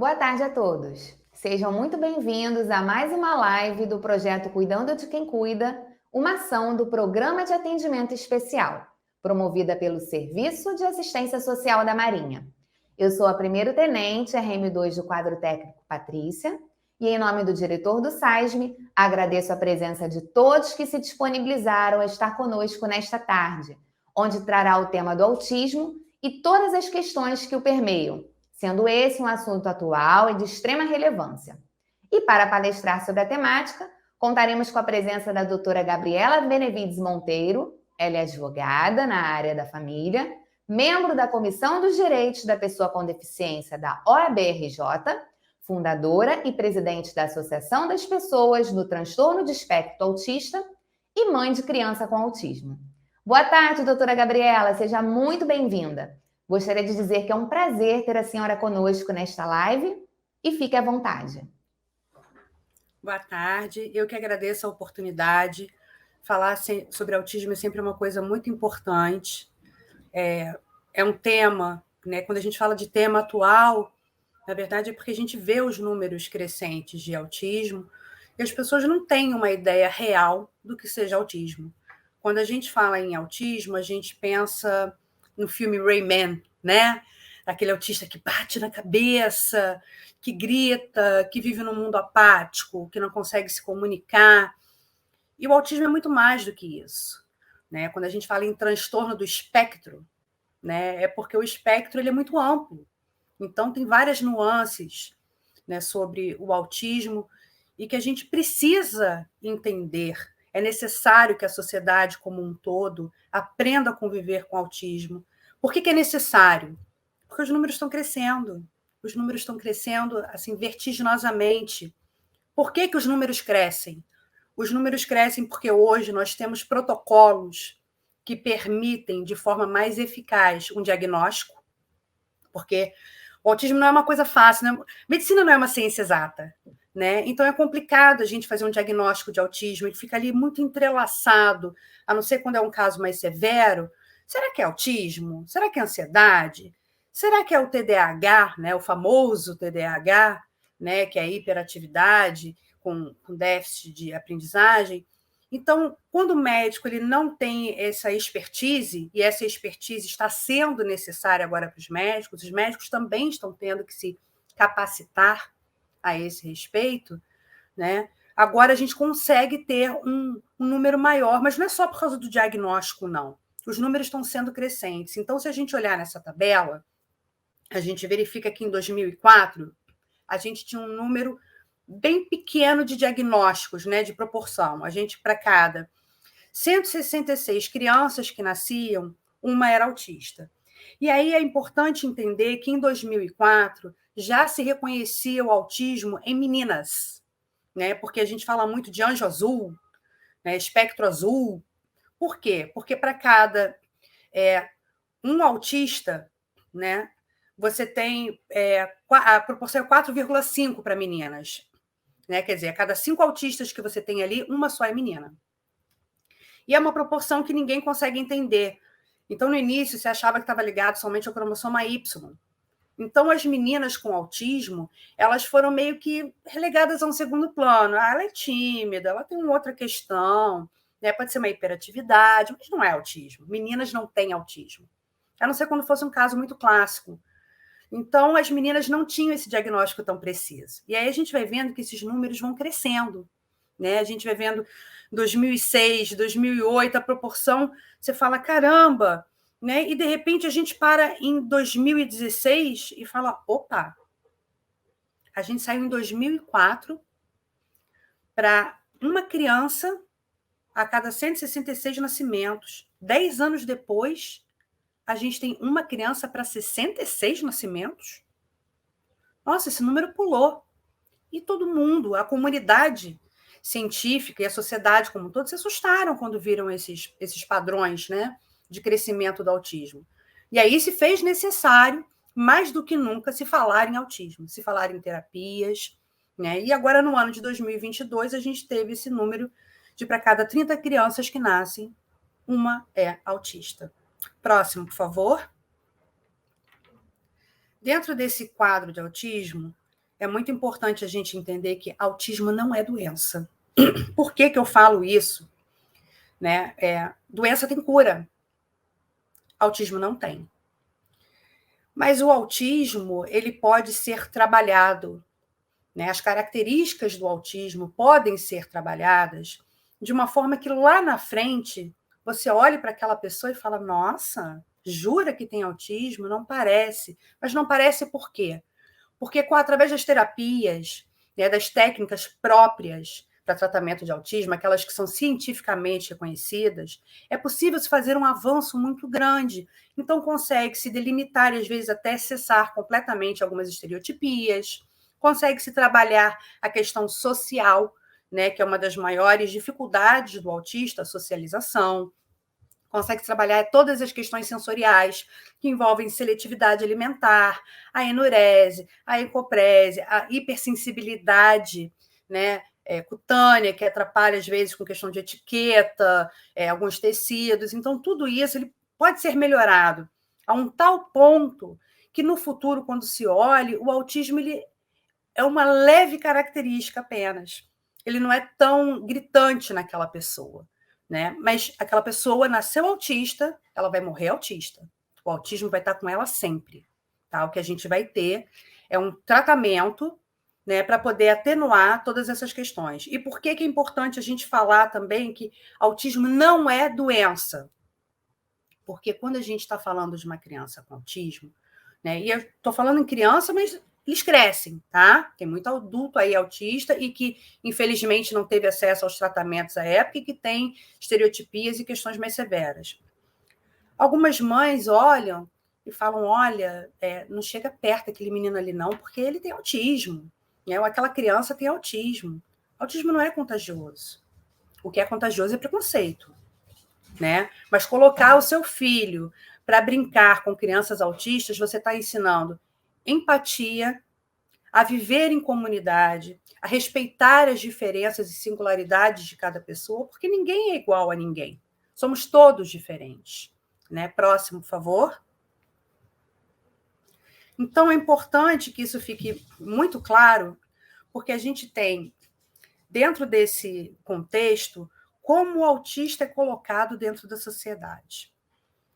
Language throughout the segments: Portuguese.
Boa tarde a todos. Sejam muito bem-vindos a mais uma live do projeto Cuidando de Quem Cuida, uma ação do Programa de Atendimento Especial, promovida pelo Serviço de Assistência Social da Marinha. Eu sou a primeiro-tenente RM2 do quadro técnico Patrícia e, em nome do diretor do SASME, agradeço a presença de todos que se disponibilizaram a estar conosco nesta tarde, onde trará o tema do autismo e todas as questões que o permeiam, sendo esse um assunto atual e de extrema relevância. E para palestrar sobre a temática, contaremos com a presença da doutora Gabriela Benevides Monteiro. Ela é advogada na área da família, membro da Comissão dos Direitos da Pessoa com Deficiência da OAB-RJ, fundadora e presidente da Associação das Pessoas no Transtorno de Espectro Autista e mãe de criança com autismo. Boa tarde, doutora Gabriela, seja muito bem-vinda. Gostaria de dizer que é um prazer ter a senhora conosco nesta live e fique à vontade. Boa tarde, eu que agradeço a oportunidade. Falar sobre autismo é sempre uma coisa muito importante. É um tema, né? Quando a gente fala de tema atual, na verdade é porque a gente vê os números crescentes de autismo e as pessoas não têm uma ideia real do que seja autismo. Quando a gente fala em autismo, a gente pensa no filme Rayman, né? Aquele autista que bate na cabeça, que grita, que vive num mundo apático, que não consegue se comunicar. E o autismo é muito mais do que isso, né? Quando a gente fala em transtorno do espectro, né, é porque o espectro ele é muito amplo. Então, tem várias nuances, né, sobre o autismo e que a gente precisa entender. É necessário que a sociedade como um todo aprenda a conviver com o autismo. Por que é necessário? Porque os números estão crescendo. Os números estão crescendo assim vertiginosamente. Por que os números crescem? Os números crescem porque hoje nós temos protocolos que permitem, de forma mais eficaz, um diagnóstico, porque o autismo não é uma coisa fácil, né? Medicina não é uma ciência exata, né? Então é complicado a gente fazer um diagnóstico de autismo, ele fica ali muito entrelaçado, a não ser quando é um caso mais severo. Será que é autismo? Será que é ansiedade? Será que é o TDAH, né? O famoso TDAH, né? Que é a hiperatividade com déficit de aprendizagem. Então, quando o médico ele não tem essa expertise, e essa expertise está sendo necessária agora para os médicos também estão tendo que se capacitar a esse respeito, né? Agora a gente consegue ter um número maior, mas não é só por causa do diagnóstico, não. Os números estão sendo crescentes. Então, se a gente olhar nessa tabela, a gente verifica que em 2004 a gente tinha um número bem pequeno de diagnósticos, né, de proporção. A gente, para cada 166 crianças que nasciam, uma era autista. E aí é importante entender que em 2004 já se reconhecia o autismo em meninas, né? Porque a gente fala muito de anjo azul, né? Espectro azul. Por quê? Porque para cada um autista, né? Você tem a proporção é 4,5 para meninas, né? Quer dizer, a cada 5 autistas que você tem ali, uma só é menina. E é uma proporção que ninguém consegue entender. Então, no início, você achava que estava ligado somente ao cromossoma Y. Então, as meninas com autismo, elas foram meio que relegadas a um segundo plano. Ah, ela é tímida, ela tem uma outra questão, né? Pode ser uma hiperatividade, mas não é autismo. Meninas não têm autismo. A não ser quando fosse um caso muito clássico. Então, as meninas não tinham esse diagnóstico tão preciso. E aí a gente vai vendo que esses números vão crescendo, né? A gente vai vendo 2006, 2008, a proporção, você fala, caramba, né? E de repente a gente para em 2016 e fala, opa, a gente saiu em 2004 para uma criança a cada 166 nascimentos. 10 anos depois, a gente tem uma criança para 66 nascimentos. Nossa, esse número pulou. E todo mundo, a comunidade científica e a sociedade como um todo se assustaram quando viram esses padrões, né, de crescimento do autismo. E aí se fez necessário, mais do que nunca, se falar em autismo, se falar em terapias, né? E agora, no ano de 2022, a gente teve esse número de para cada 30 crianças que nascem, uma é autista. Próximo, por favor. Dentro desse quadro de autismo, é muito importante a gente entender que autismo não é doença. Por que eu falo isso? Né? Doença tem cura. Autismo não tem. Mas o autismo, ele pode ser trabalhado, né? As características do autismo podem ser trabalhadas de uma forma que lá na frente você olhe para aquela pessoa e fala: nossa, jura que tem autismo? Não parece. Mas não parece por quê? Porque através das terapias, né, das técnicas próprias para tratamento de autismo, aquelas que são cientificamente reconhecidas, é possível se fazer um avanço muito grande. Então, consegue-se delimitar e, às vezes, até cessar completamente algumas estereotipias, consegue-se trabalhar a questão social, né, que é uma das maiores dificuldades do autista, a socialização, consegue trabalhar todas as questões sensoriais que envolvem seletividade alimentar, a enurese, a encoprese, a hipersensibilidade, né, cutânea, que atrapalha, às vezes, com questão de etiqueta, alguns tecidos. Então, tudo isso ele pode ser melhorado a um tal ponto que, no futuro, quando se olhe, o autismo ele é uma leve característica apenas. Ele não é tão gritante naquela pessoa. Né? Mas aquela pessoa nasceu autista, ela vai morrer autista. O autismo vai estar com ela sempre. Tá? O que a gente vai ter é um tratamento, né, para poder atenuar todas essas questões. E por que é importante a gente falar também que autismo não é doença? Porque quando a gente está falando de uma criança com autismo, né, e eu estou falando em criança, mas eles crescem, tá? Tem muito adulto aí autista e que, infelizmente, não teve acesso aos tratamentos à época e que tem estereotipias e questões mais severas. Algumas mães olham e falam, olha, não chega perto daquele menino ali não, porque ele tem autismo, né? Ou aquela criança tem autismo. Autismo não é contagioso. O que é contagioso é preconceito, né? Mas colocar o seu filho para brincar com crianças autistas, você está ensinando empatia, a viver em comunidade, a respeitar as diferenças e singularidades de cada pessoa, porque ninguém é igual a ninguém. Somos todos diferentes. Né? Próximo, por favor. Então, é importante que isso fique muito claro, porque a gente tem, dentro desse contexto, como o autista é colocado dentro da sociedade.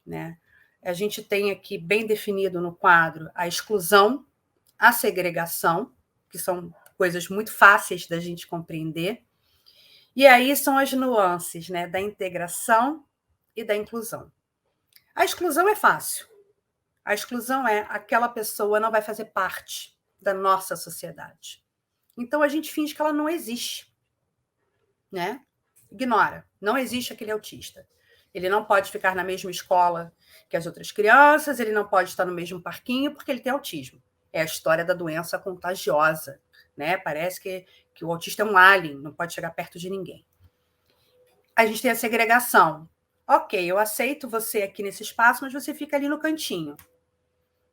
Né? A gente tem aqui bem definido no quadro a exclusão, a segregação, que são coisas muito fáceis da gente compreender, e aí são as nuances, né, da integração e da inclusão. A exclusão é fácil. A exclusão é aquela pessoa não vai fazer parte da nossa sociedade. Então a gente finge que ela não existe, né? Ignora, não existe aquele autista. Ele não pode ficar na mesma escola que as outras crianças, ele não pode estar no mesmo parquinho porque ele tem autismo. É a história da doença contagiosa, né? Parece que o autista é um alien, não pode chegar perto de ninguém. A gente tem a segregação. Ok, eu aceito você aqui nesse espaço, mas você fica ali no cantinho.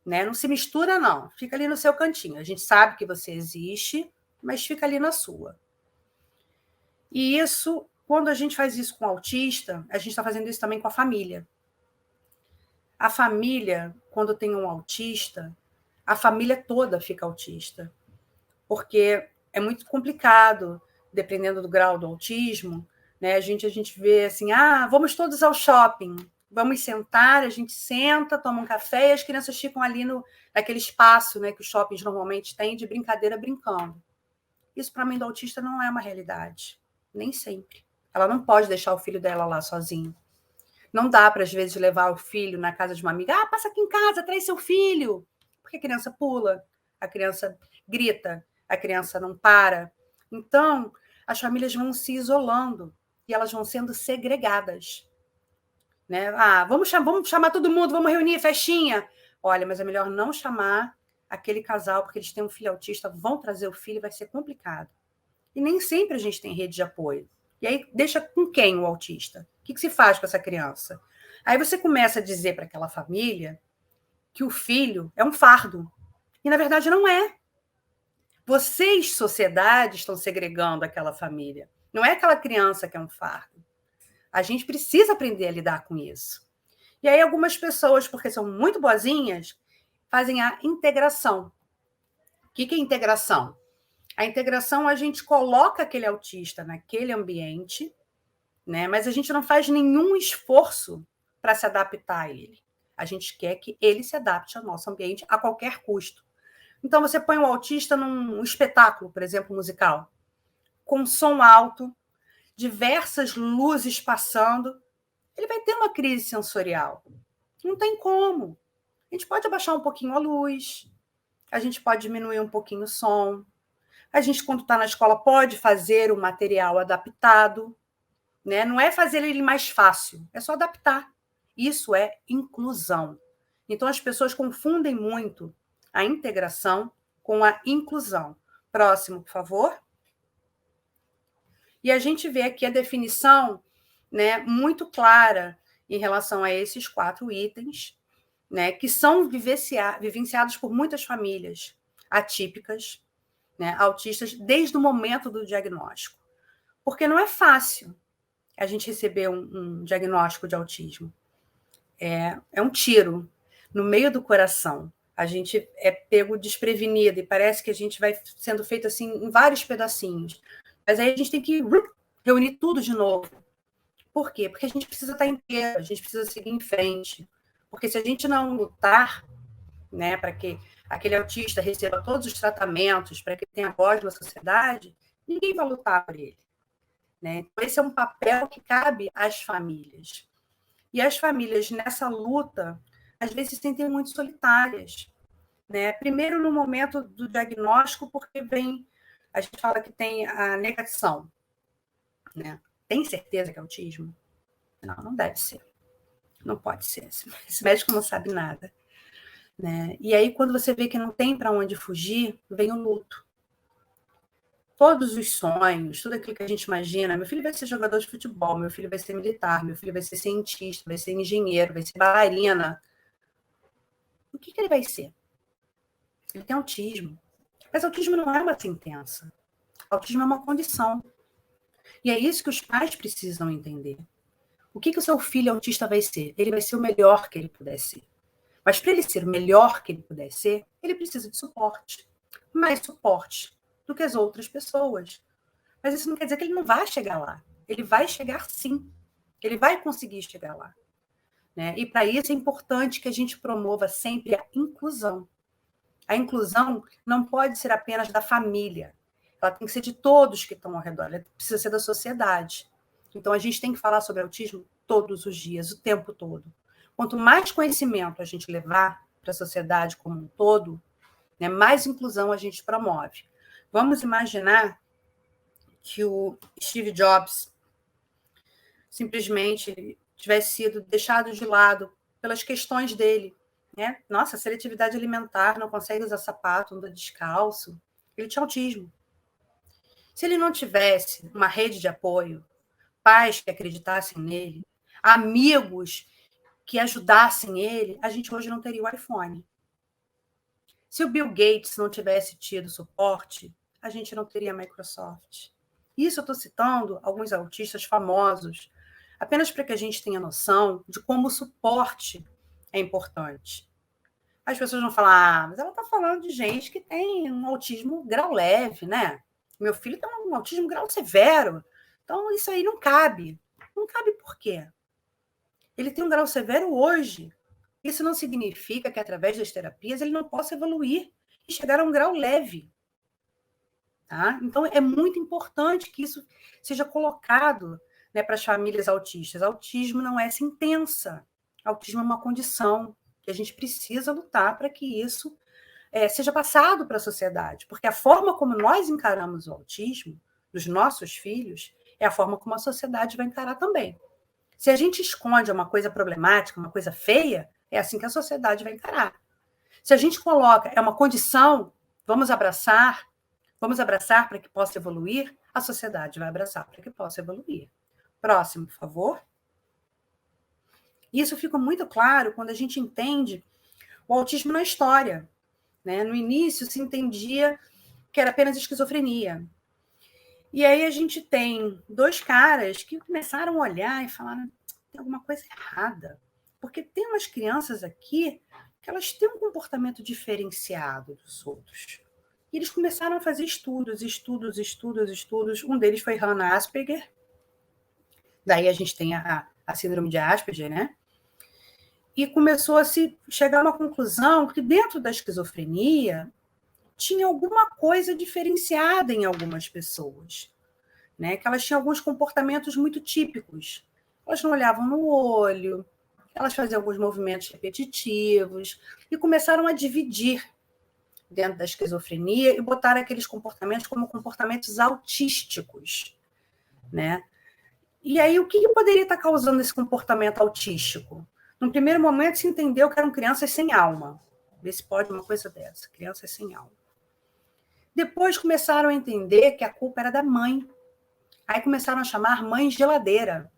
Né? Não se mistura, não. Fica ali no seu cantinho. A gente sabe que você existe, mas fica ali na sua. E isso, quando a gente faz isso com o autista, a gente está fazendo isso também com a família. A família, quando tem um autista, a família toda fica autista. Porque é muito complicado, dependendo do grau do autismo, né? A gente vê assim, vamos todos ao shopping, vamos sentar, a gente senta, toma um café e as crianças ficam ali naquele espaço, né, que os shoppings normalmente têm de brincadeira brincando. Isso, para mim, do autista não é uma realidade. Nem sempre. Ela não pode deixar o filho dela lá sozinho. Não dá para, às vezes, levar o filho na casa de uma amiga. Passa aqui em casa, traz seu filho. Porque a criança pula, a criança grita, a criança não para. Então, as famílias vão se isolando e elas vão sendo segregadas. Né? Vamos chamar todo mundo, vamos reunir, festinha. Olha, mas é melhor não chamar aquele casal, porque eles têm um filho autista, vão trazer o filho, vai ser complicado. E nem sempre a gente tem rede de apoio. E aí, deixa com quem o autista? O que se faz com essa criança? Aí você começa a dizer para aquela família que o filho é um fardo. E, na verdade, não é. Vocês, sociedade, estão segregando aquela família. Não é aquela criança que é um fardo. A gente precisa aprender a lidar com isso. E aí, algumas pessoas, porque são muito boazinhas, fazem a integração. que é integração? A integração, a gente coloca aquele autista naquele ambiente, né? Mas a gente não faz nenhum esforço para se adaptar a ele. A gente quer que ele se adapte ao nosso ambiente a qualquer custo. Então, você põe o autista num espetáculo, por exemplo, musical, com som alto, diversas luzes passando, ele vai ter uma crise sensorial. Não tem como. A gente pode abaixar um pouquinho a luz, a gente pode diminuir um pouquinho o som, a gente, quando está na escola, pode fazer o material adaptado, né? Não é fazer ele mais fácil, é só adaptar. Isso é inclusão. Então, as pessoas confundem muito a integração com a inclusão. Próximo, por favor. E a gente vê aqui a definição, né, muito clara em relação a esses 4 itens, né, que são vivenciados por muitas famílias atípicas, né, autistas, desde o momento do diagnóstico. Porque não é fácil a gente receber um diagnóstico de autismo. É um tiro no meio do coração. A gente é pego desprevenido e parece que a gente vai sendo feito assim em vários pedacinhos. Mas aí a gente tem que reunir tudo de novo. Por quê? Porque a gente precisa estar inteiro, a gente precisa seguir em frente. Porque se a gente não lutar, né, para que aquele autista receba todos os tratamentos, para que tenha voz na sociedade, ninguém vai lutar por ele. Né? Então, esse é um papel que cabe às famílias. E as famílias, nessa luta, às vezes se sentem muito solitárias. Né? Primeiro, no momento do diagnóstico, porque a gente fala que tem a negação. Né? Tem certeza que é autismo? Não, não deve ser. Não pode ser. Esse médico não sabe nada. Né? E aí, quando você vê que não tem para onde fugir, vem o luto. Todos os sonhos, tudo aquilo que a gente imagina, meu filho vai ser jogador de futebol, meu filho vai ser militar, meu filho vai ser cientista, vai ser engenheiro, vai ser bailarina. O que ele vai ser? Ele tem autismo. Mas autismo não é uma sentença. Autismo é uma condição. E é isso que os pais precisam entender. O que o seu filho autista vai ser? Ele vai ser o melhor que ele puder ser. Mas para ele ser o melhor que ele puder ser, ele precisa de suporte. Mais suporte do que as outras pessoas. Mas isso não quer dizer que ele não vai chegar lá. Ele vai chegar sim. Ele vai conseguir chegar lá. Né? E para isso é importante que a gente promova sempre a inclusão. A inclusão não pode ser apenas da família. Ela tem que ser de todos que estão ao redor. Ela precisa ser da sociedade. Então, a gente tem que falar sobre autismo todos os dias, o tempo todo. Quanto mais conhecimento a gente levar para a sociedade como um todo, né, mais inclusão a gente promove. Vamos imaginar que o Steve Jobs simplesmente tivesse sido deixado de lado pelas questões dele. Né? Nossa, seletividade alimentar, não consegue usar sapato, anda descalço. Ele tinha autismo. Se ele não tivesse uma rede de apoio, pais que acreditassem nele, amigos que ajudassem ele, a gente hoje não teria o iPhone. Se o Bill Gates não tivesse tido suporte, a gente não teria a Microsoft. Isso eu estou citando alguns autistas famosos, apenas para que a gente tenha noção de como o suporte é importante. As pessoas vão falar, mas ela está falando de gente que tem um autismo grau leve, né? Meu filho tem um autismo grau severo. Então, isso aí não cabe. Não cabe por quê? Ele tem um grau severo hoje. Isso não significa que, através das terapias, ele não possa evoluir e chegar a um grau leve. Tá? Então, é muito importante que isso seja colocado, né, para as famílias autistas. Autismo não é sentença. Autismo é uma condição que a gente precisa lutar para que isso seja passado para a sociedade. Porque a forma como nós encaramos o autismo dos nossos filhos é a forma como a sociedade vai encarar também. Se a gente esconde uma coisa problemática, uma coisa feia, é assim que a sociedade vai encarar. Se a gente coloca, é uma condição, vamos abraçar para que possa evoluir, a sociedade vai abraçar para que possa evoluir. Próximo, por favor. Isso fica muito claro quando a gente entende o autismo na história. Né? No início, se entendia que era apenas esquizofrenia. E aí a gente tem 2 caras que começaram a olhar e falaram, tem alguma coisa errada. Porque tem umas crianças aqui que elas têm um comportamento diferenciado dos outros. E eles começaram a fazer estudos. Um deles foi Hannah Asperger. Daí a gente tem a síndrome de Asperger, né? E começou a se chegar a uma conclusão que dentro da esquizofrenia tinha alguma coisa diferenciada em algumas pessoas, né? Que elas tinham alguns comportamentos muito típicos. Elas não olhavam no olho, elas faziam alguns movimentos repetitivos e começaram a dividir dentro da esquizofrenia e botar aqueles comportamentos como comportamentos autísticos, né? E aí, o que poderia estar causando esse comportamento autístico? No primeiro momento, se entendeu que eram crianças sem alma. Vê se pode uma coisa dessa, crianças sem alma. Depois começaram a entender que a culpa era da mãe. Aí começaram a chamar mãe geladeira.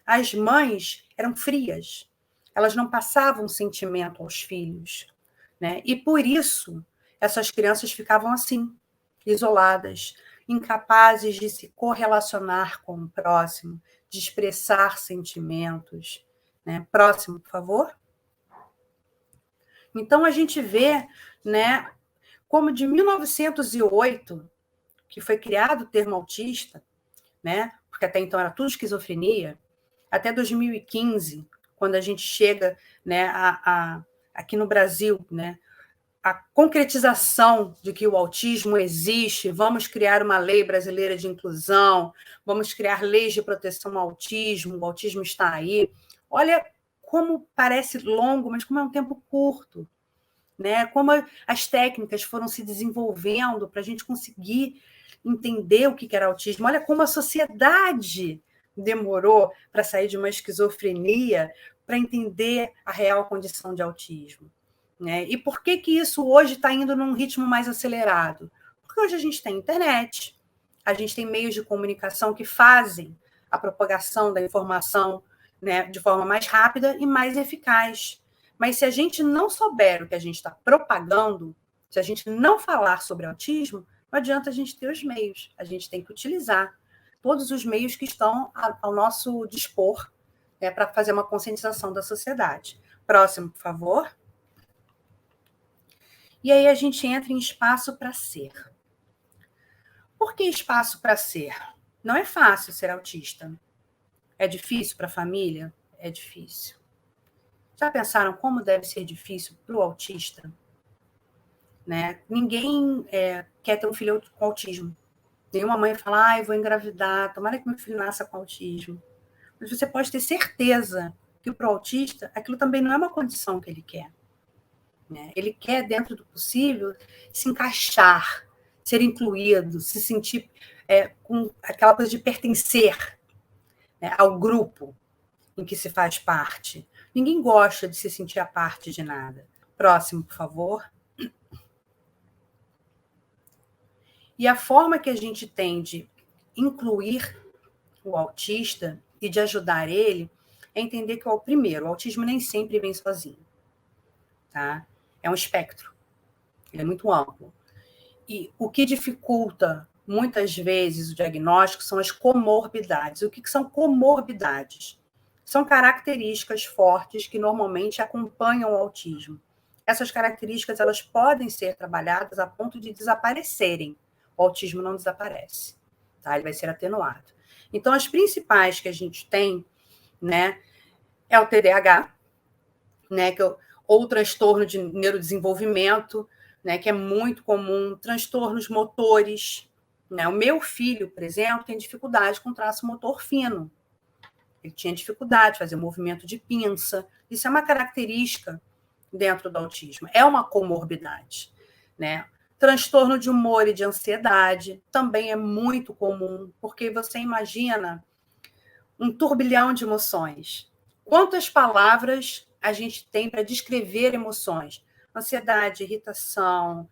As mães eram frias. Elas não passavam sentimento aos filhos, né? E por isso, essas crianças ficavam assim, isoladas, incapazes de se correlacionar com o próximo, de expressar sentimentos, né? Próximo, por favor. Então, a gente vê, né, como de 1908, que foi criado o termo autista, né, porque até então era tudo esquizofrenia, até 2015, quando a gente chega, né, aqui no Brasil, né, a concretização de que o autismo existe, vamos criar uma lei brasileira de inclusão, vamos criar leis de proteção ao autismo, o autismo está aí. Olha como parece longo, mas como é um tempo curto, né? Como as técnicas foram se desenvolvendo para a gente conseguir entender o que era autismo. Olha como a sociedade demorou para sair de uma esquizofrenia para entender a real condição de autismo. Né? E por que isso hoje está indo num ritmo mais acelerado? Porque hoje a gente tem internet, a gente tem meios de comunicação que fazem a propagação da informação, né, de forma mais rápida e mais eficaz. Mas se a gente não souber o que a gente está propagando, se a gente não falar sobre autismo, não adianta a gente ter os meios. A gente tem que utilizar todos os meios que estão ao nosso dispor, né, para fazer uma conscientização da sociedade. Próximo, por favor. E aí a gente entra em espaço para ser. Por que espaço para ser? Não é fácil ser autista. É difícil para a família? É difícil. Já pensaram como deve ser difícil para o autista? Né? Ninguém quer ter um filho com autismo. Nenhuma mãe fala, vou engravidar, tomara que meu filho nasça com autismo. Mas você pode ter certeza que para o autista aquilo também não é uma condição que ele quer. Né? Ele quer, dentro do possível, se encaixar, ser incluído, se sentir com aquela coisa de pertencer, né, ao grupo em que se faz parte. Ninguém gosta de se sentir a parte de nada. Próximo, por favor. E a forma que a gente tem de incluir o autista e de ajudar ele é entender que, primeiro, o autismo nem sempre vem sozinho. Tá? É um espectro. Ele é muito amplo. E o que dificulta, muitas vezes, o diagnóstico são as comorbidades. O que são comorbidades? São características fortes que normalmente acompanham o autismo. Essas características elas podem ser trabalhadas a ponto de desaparecerem. O autismo não desaparece, tá? Ele vai ser atenuado. Então, as principais que a gente tem, né, é o TDAH, né, ou o transtorno de neurodesenvolvimento, né, que é muito comum, transtornos motores. Né? O meu filho, por exemplo, tem dificuldade com traço motor fino. Ele tinha dificuldade de fazer movimento de pinça. Isso é uma característica dentro do autismo. É uma comorbidade. Né? Transtorno de humor e de ansiedade também é muito comum, porque você imagina um turbilhão de emoções. Quantas palavras a gente tem para descrever emoções? Ansiedade, irritação,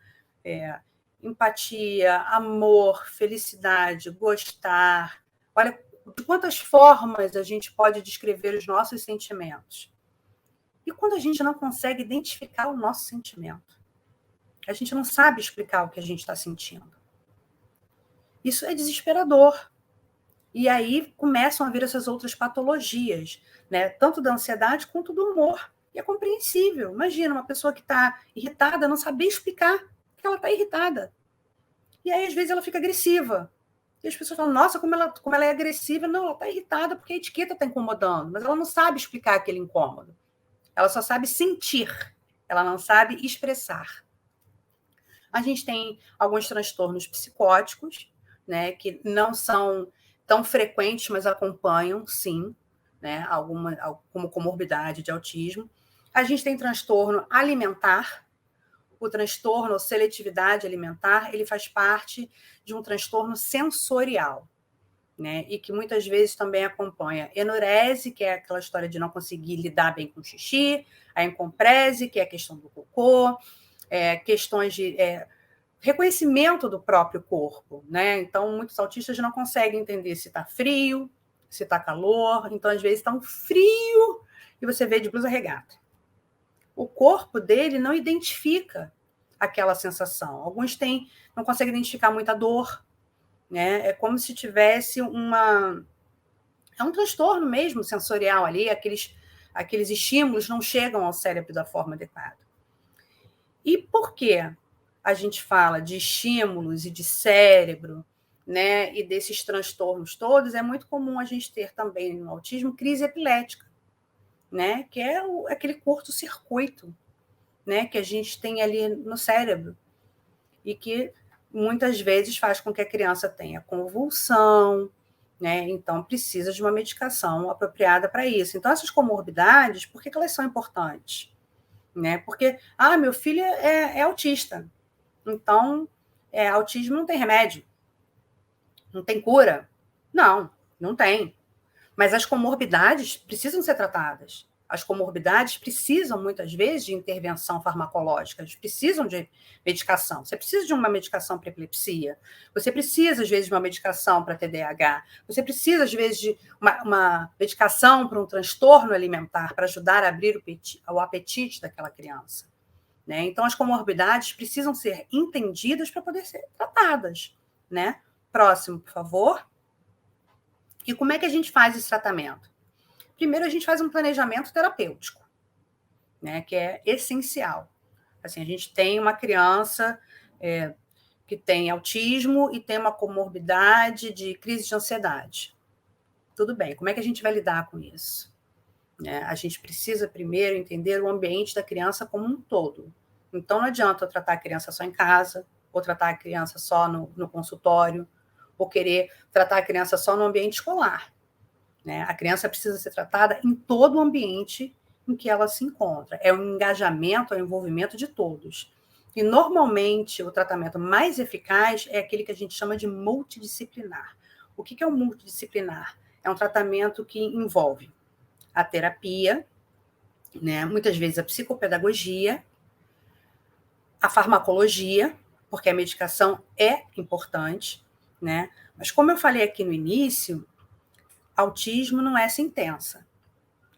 empatia, amor, felicidade, gostar. Olha, de quantas formas a gente pode descrever os nossos sentimentos. E quando a gente não consegue identificar o nosso sentimento? A gente não sabe explicar o que a gente está sentindo. Isso é desesperador. E aí começam a vir essas outras patologias, né? Tanto da ansiedade quanto do humor. E é compreensível. Imagina uma pessoa que está irritada não saber explicar que ela está irritada. E aí, às vezes, ela fica agressiva. E as pessoas falam, nossa, como ela é agressiva. Não, ela está irritada porque a etiqueta está incomodando, mas ela não sabe explicar aquele incômodo. Ela só sabe sentir, ela não sabe expressar. A gente tem alguns transtornos psicóticos, né, que não são tão frequentes, mas acompanham, sim, né, como comorbidade de autismo. A gente tem transtorno alimentar. O transtorno ou seletividade alimentar, ele faz parte de um transtorno sensorial, né? E que muitas vezes também acompanha enurese, que é aquela história de não conseguir lidar bem com o xixi, a encomprese, que é a questão do cocô, questões de reconhecimento do próprio corpo, né? Então, muitos autistas não conseguem entender se está frio, se está calor. Então, às vezes, está um frio e você vê de blusa regata. O corpo dele não identifica aquela sensação. Alguns não conseguem identificar muita dor, né? É como se tivesse é um transtorno mesmo sensorial ali, aqueles estímulos não chegam ao cérebro da forma adequada. E por que a gente fala de estímulos e de cérebro, né, e desses transtornos todos? É muito comum a gente ter também no autismo crise epilética, né, que é aquele curto-circuito, né, que a gente tem ali no cérebro e que muitas vezes faz com que a criança tenha convulsão, né? Então precisa de uma medicação apropriada para isso. Então essas comorbidades, por que elas são importantes? Né? Porque, meu filho é autista, então autismo não tem remédio, não tem cura. Não, não tem. Mas as comorbidades precisam ser tratadas. As comorbidades precisam, muitas vezes, de intervenção farmacológica, eles precisam de medicação. Você precisa de uma medicação para epilepsia, você precisa, às vezes, de uma medicação para TDAH, você precisa, às vezes, de uma medicação para um transtorno alimentar, para ajudar a abrir o apetite daquela criança. Né? Então, as comorbidades precisam ser entendidas para poder ser tratadas. Né? Próximo, por favor. E como é que a gente faz esse tratamento? Primeiro, a gente faz um planejamento terapêutico, né, que é essencial. Assim, a gente tem uma criança que tem autismo e tem uma comorbidade de crise de ansiedade. Tudo bem, como é que a gente vai lidar com isso? A gente precisa primeiro entender o ambiente da criança como um todo. Então, não adianta eu tratar a criança só em casa, ou tratar a criança só no consultório, ou querer tratar a criança só no ambiente escolar. Né? A criança precisa ser tratada em todo o ambiente em que ela se encontra. É um engajamento, é um envolvimento de todos. E, normalmente, o tratamento mais eficaz é aquele que a gente chama de multidisciplinar. O que é o multidisciplinar? É um tratamento que envolve a terapia, né? Muitas vezes a psicopedagogia, a farmacologia, porque a medicação é importante, né? Mas, como eu falei aqui no início, autismo não é sentença,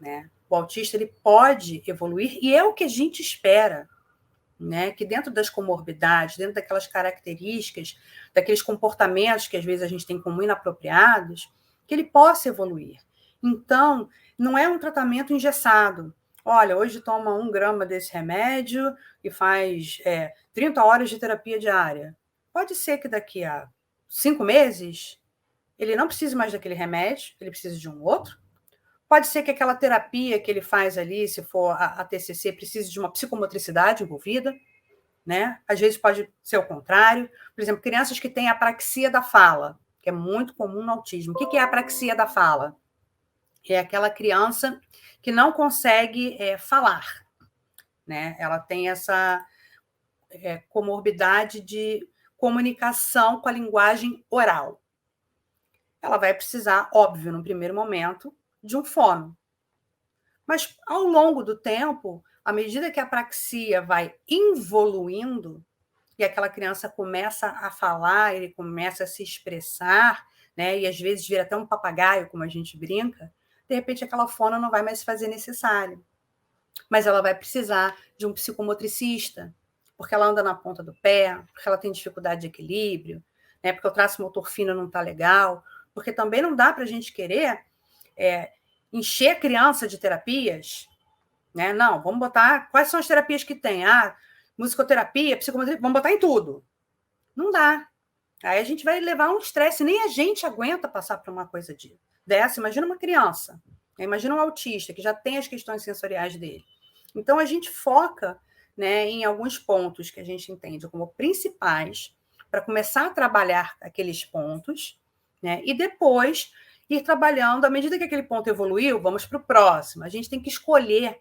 né? O autista ele pode evoluir e é o que a gente espera, né? Que dentro das comorbidades, dentro daquelas características, daqueles comportamentos que às vezes a gente tem como inapropriados, que ele possa evoluir. Então, não é um tratamento engessado. Olha, hoje toma 1 grama desse remédio e faz 30 horas de terapia diária. Pode ser que daqui a 5 meses ele não precise mais daquele remédio, ele precisa de um outro. Pode ser que aquela terapia que ele faz ali, se for a TCC, precise de uma psicomotricidade envolvida, né? Às vezes pode ser o contrário. Por exemplo, crianças que têm apraxia da fala, que é muito comum no autismo. O que é a apraxia da fala? É aquela criança que não consegue falar, né? Ela tem essa comorbidade de comunicação com a linguagem oral. Ela vai precisar, óbvio, no primeiro momento, de um fono. Mas, ao longo do tempo, à medida que a apraxia vai evoluindo e aquela criança começa a falar, ele começa a se expressar, né, e às vezes vira até um papagaio, como a gente brinca, de repente aquela fono não vai mais se fazer necessário. Mas ela vai precisar de um psicomotricista, porque ela anda na ponta do pé, porque ela tem dificuldade de equilíbrio, né, porque o traço motor fino não está legal, porque também não dá para a gente querer encher a criança de terapias, né? Não, vamos botar... Quais são as terapias que tem? Musicoterapia, psicomotricidade, vamos botar em tudo. Não dá. Aí a gente vai levar um estresse, nem a gente aguenta passar por uma coisa dessa. Imagina uma criança, imagina um autista que já tem as questões sensoriais dele. Então, a gente foca, né, em alguns pontos que a gente entende como principais para começar a trabalhar aqueles pontos, né, e depois ir trabalhando. À medida que aquele ponto evoluiu, vamos para o próximo. A gente tem que escolher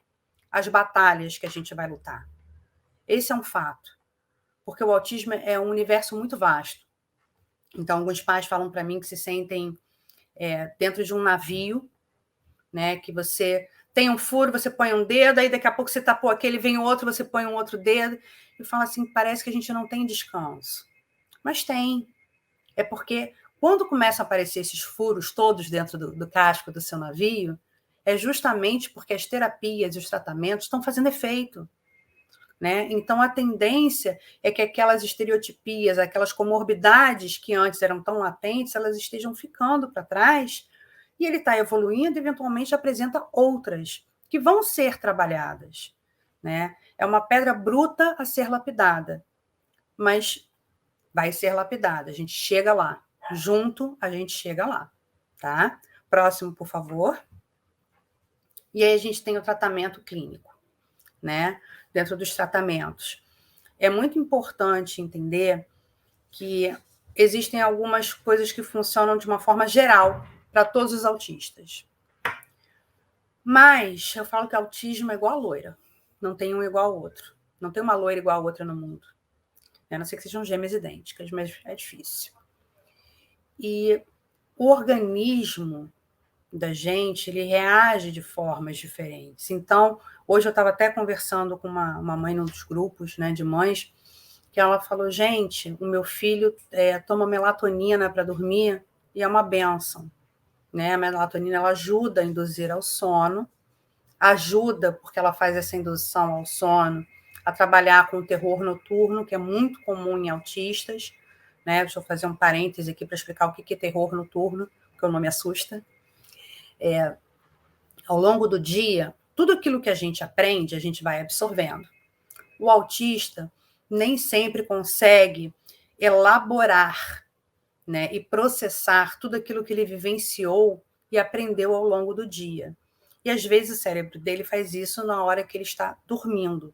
as batalhas que a gente vai lutar. Esse é um fato, porque o autismo é um universo muito vasto. Então, alguns pais falam para mim que se sentem dentro de um navio, né, que você tem um furo, você põe um dedo, aí daqui a pouco você tapou aquele, vem outro, você põe um outro dedo, e fala assim, parece que a gente não tem descanso. Mas tem. É porque quando começam a aparecer esses furos todos dentro do casco do seu navio, é justamente porque as terapias e os tratamentos estão fazendo efeito. Né? Então, a tendência é que aquelas estereotipias, aquelas comorbidades que antes eram tão latentes, elas estejam ficando para trás, e ele está evoluindo e, eventualmente, apresenta outras que vão ser trabalhadas. Né? É uma pedra bruta a ser lapidada, mas vai ser lapidada. A gente chega lá. Junto, a gente chega lá. Tá? Próximo, por favor. E aí a gente tem o tratamento clínico, né? Dentro dos tratamentos. É muito importante entender que existem algumas coisas que funcionam de uma forma geral para todos os autistas. Mas eu falo que autismo é igual a loira. Não tem um igual ao outro. Não tem uma loira igual a outra no mundo. A não ser que sejam gêmeas idênticas, mas é difícil. E o organismo da gente, ele reage de formas diferentes. Então, hoje eu estava até conversando com uma mãe num dos grupos, né, de mães, que ela falou, gente, o meu filho toma melatonina para dormir e é uma bênção. Né? A melatonina ela ajuda a induzir ao sono, ajuda, porque ela faz essa indução ao sono, a trabalhar com o terror noturno, que é muito comum em autistas. Né? Deixa eu fazer um parêntese aqui para explicar o que é terror noturno, porque o nome assusta. Ao longo do dia, tudo aquilo que a gente aprende, a gente vai absorvendo. O autista nem sempre consegue elaborar, né, e processar tudo aquilo que ele vivenciou e aprendeu ao longo do dia. E, às vezes, o cérebro dele faz isso na hora que ele está dormindo.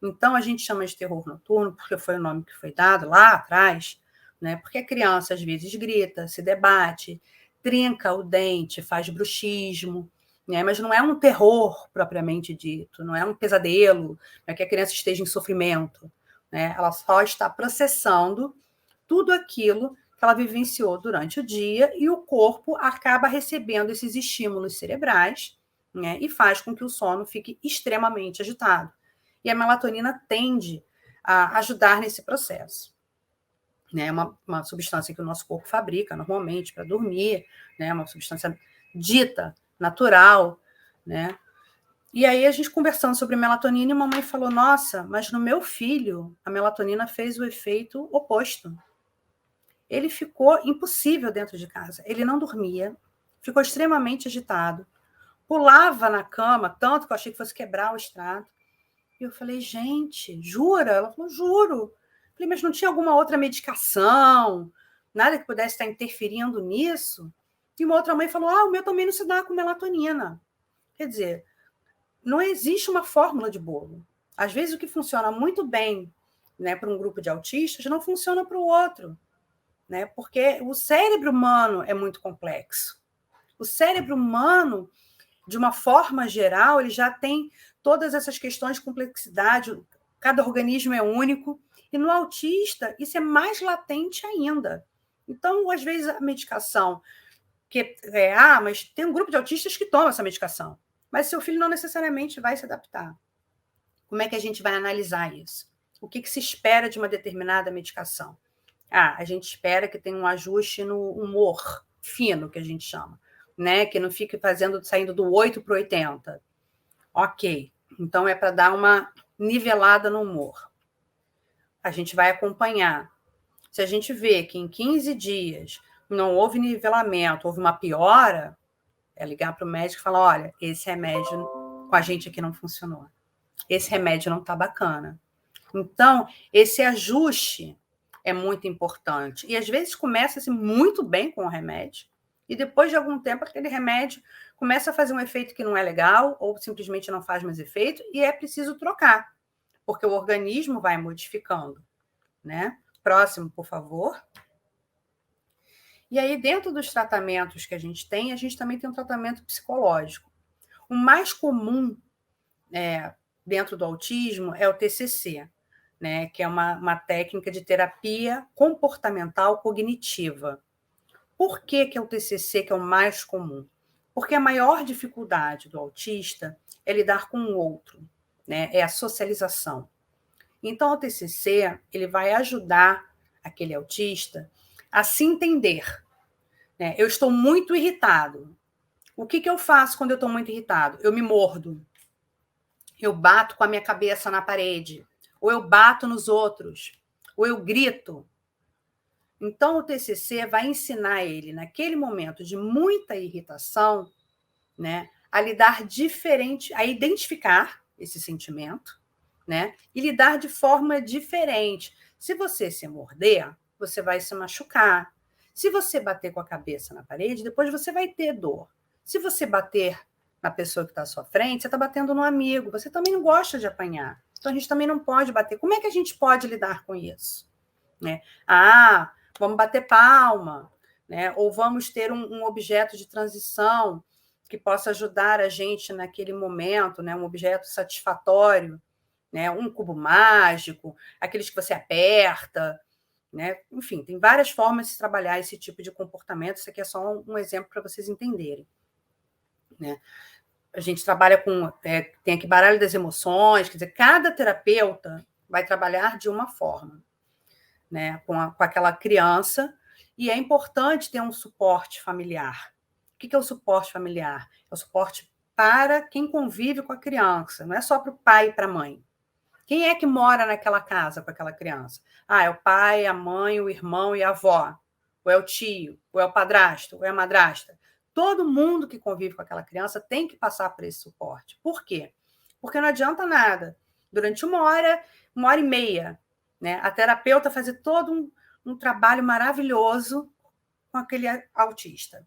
Então, a gente chama de terror noturno, porque foi o nome que foi dado lá atrás, né, porque a criança, às vezes, grita, se debate, trinca o dente, faz bruxismo, né, mas não é um terror propriamente dito, não é um pesadelo, não é que a criança esteja em sofrimento. Né, ela só está processando tudo aquilo que ela vivenciou durante o dia e o corpo acaba recebendo esses estímulos cerebrais, né, e faz com que o sono fique extremamente agitado. E a melatonina tende a ajudar nesse processo. Né, uma substância que o nosso corpo fabrica normalmente para dormir, né, uma substância dita natural, né? E aí a gente conversando sobre melatonina e a mamãe falou, nossa, mas no meu filho a melatonina fez o efeito oposto. Ele ficou impossível dentro de casa. Ele não dormia, ficou extremamente agitado, pulava na cama, tanto que eu achei que fosse quebrar o extrato. E eu falei, gente, jura? Ela falou, juro. Eu falei, mas não tinha alguma outra medicação, nada que pudesse estar interferindo nisso? E uma outra mãe falou, o meu também não se dá com melatonina. Quer dizer, não existe uma fórmula de bolo. Às vezes o que funciona muito bem, né, para um grupo de autistas não funciona para o outro. Né? Porque o cérebro humano é muito complexo. O cérebro humano, de uma forma geral, ele já tem todas essas questões de complexidade, cada organismo é único, e no autista isso é mais latente ainda. Então, às vezes, a medicação, mas tem um grupo de autistas que toma essa medicação, mas seu filho não necessariamente vai se adaptar. Como é que a gente vai analisar isso? O que se espera de uma determinada medicação? A gente espera que tenha um ajuste no humor fino, que a gente chama, né? Que não fique saindo do 8 para o 80. Ok, então é para dar uma nivelada no humor. A gente vai acompanhar. Se a gente vê que em 15 dias não houve nivelamento, houve uma piora, é ligar para o médico e falar, olha, esse remédio com a gente aqui não funcionou. Esse remédio não está bacana. Então, esse ajuste é muito importante. E às vezes começa-se muito bem com o remédio, e depois de algum tempo aquele remédio começa a fazer um efeito que não é legal, ou simplesmente não faz mais efeito, e é preciso trocar, porque o organismo vai modificando, né? Próximo, por favor. E aí, dentro dos tratamentos que a gente também tem um tratamento psicológico. O mais comum dentro do autismo é o TCC, né, que é uma técnica de terapia comportamental cognitiva. Por que é o TCC que é o mais comum? Porque a maior dificuldade do autista é lidar com o outro, né, é a socialização. Então, o TCC ele vai ajudar aquele autista a se entender. Né? Eu estou muito irritado. O que eu faço quando eu estou muito irritado? Eu me mordo. Eu bato com a minha cabeça na parede. Ou eu bato nos outros. Ou eu grito. Então, o TCC vai ensinar ele, naquele momento de muita irritação, né, a lidar diferente, a identificar esse sentimento, né, e lidar de forma diferente. Se você se morder, você vai se machucar. Se você bater com a cabeça na parede, depois você vai ter dor. Se você bater na pessoa que está à sua frente, você está batendo no amigo. Você também não gosta de apanhar. Então, a gente também não pode bater. Como é que a gente pode lidar com isso? Né? Vamos bater palma, né? Ou vamos ter um objeto de transição que possa ajudar a gente naquele momento, né? Um objeto satisfatório, né? Um cubo mágico, aqueles que você aperta, né? Enfim, tem várias formas de trabalhar esse tipo de comportamento. Isso aqui é só um exemplo para vocês entenderem. Né? A gente trabalha com... tem aqui baralho das emoções, quer dizer, cada terapeuta vai trabalhar de uma forma, né? Com aquela criança, e é importante ter um suporte familiar. O que é o suporte familiar? É o suporte para quem convive com a criança, não é só para o pai e para a mãe. Quem é que mora naquela casa com aquela criança? É o pai, a mãe, o irmão e a avó. Ou é o tio, ou é o padrasto, ou é a madrasta. Todo mundo que convive com aquela criança tem que passar por esse suporte. Por quê? Porque não adianta nada. Durante uma hora e meia, né, a terapeuta fazer todo um trabalho maravilhoso com aquele autista.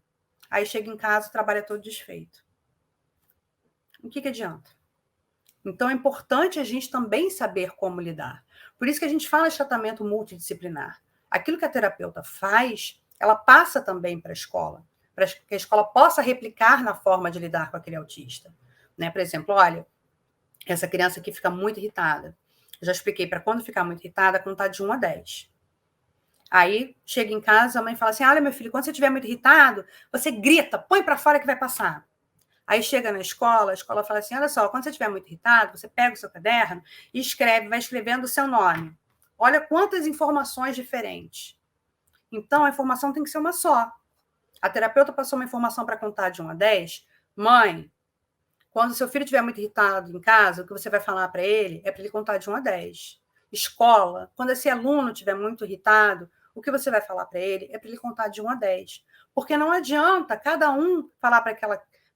Aí chega em casa, o trabalho é todo desfeito. O que adianta? Então, é importante a gente também saber como lidar. Por isso que a gente fala de tratamento multidisciplinar. Aquilo que a terapeuta faz, ela passa também para a escola, para que a escola possa replicar na forma de lidar com aquele autista. Né? Por exemplo, olha, essa criança aqui fica muito irritada. Eu já expliquei para quando ficar muito irritada, contar de 1 a 10. Aí, chega em casa, a mãe fala assim, olha, meu filho, quando você estiver muito irritado, você grita, põe para fora que vai passar. Aí chega na escola, a escola fala assim, olha só, quando você estiver muito irritado, você pega o seu caderno e escreve, vai escrevendo o seu nome. Olha quantas informações diferentes. Então, a informação tem que ser uma só. A terapeuta passou uma informação para contar de 1 a 10. Mãe, quando seu filho estiver muito irritado em casa, o que você vai falar para ele é para ele contar de 1 a 10. Escola, quando esse aluno estiver muito irritado, o que você vai falar para ele é para ele contar de 1 a 10. Porque não adianta cada um falar para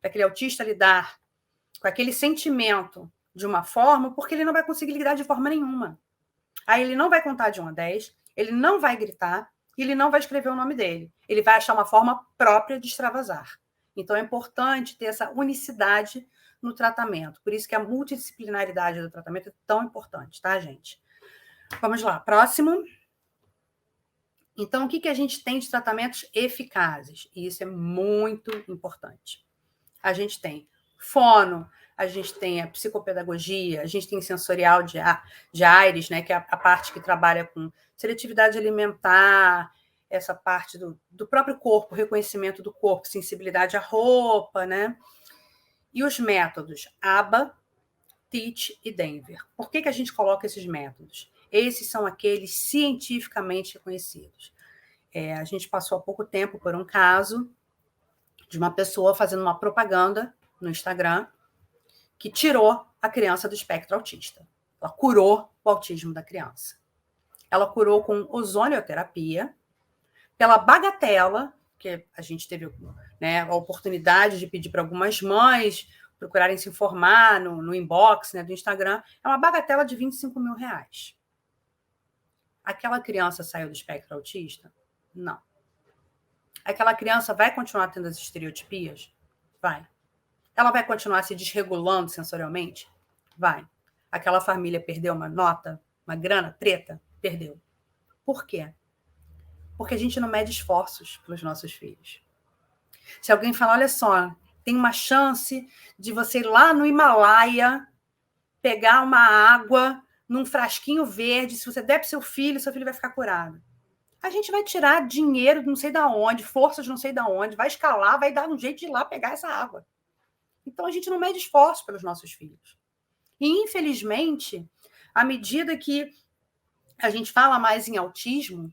aquele autista lidar com aquele sentimento de uma forma, porque ele não vai conseguir lidar de forma nenhuma. Aí ele não vai contar de 1 a 10, ele não vai gritar, e ele não vai escrever o nome dele. Ele vai achar uma forma própria de extravasar. Então, é importante ter essa unicidade no tratamento. Por isso que a multidisciplinaridade do tratamento é tão importante, tá, gente? Vamos lá, próximo. Então, o que a gente tem de tratamentos eficazes? E isso é muito importante. A gente tem fono, a gente tem a psicopedagogia, a gente tem sensorial de Aires, né, que é a parte que trabalha com seletividade alimentar, essa parte do próprio corpo, reconhecimento do corpo, sensibilidade à roupa, né? E os métodos ABA, Teach e Denver. Por que a gente coloca esses métodos? Esses são aqueles cientificamente reconhecidos. A gente passou há pouco tempo por um caso de uma pessoa fazendo uma propaganda no Instagram que tirou a criança do espectro autista. Ela curou o autismo da criança. Ela curou com ozonioterapia, pela bagatela, que a gente teve, né, a oportunidade de pedir para algumas mães procurarem se informar no inbox, né, do Instagram, é uma bagatela de R$25 mil. aquela criança saiu do espectro autista? Não. Aquela criança vai continuar tendo as estereotipias? Vai. Ela vai continuar se desregulando sensorialmente? Vai. Aquela família perdeu uma nota, uma grana preta? Perdeu. Por quê? Porque a gente não mede esforços pelos nossos filhos. Se alguém fala, olha só, tem uma chance de você ir lá no Himalaia pegar uma água num frasquinho verde, se você der para seu filho vai ficar curado. A gente vai tirar dinheiro de não sei de onde, forças de não sei de onde, vai escalar, vai dar um jeito de ir lá pegar essa água. Então, a gente não mede esforço pelos nossos filhos. E, infelizmente, à medida que a gente fala mais em autismo,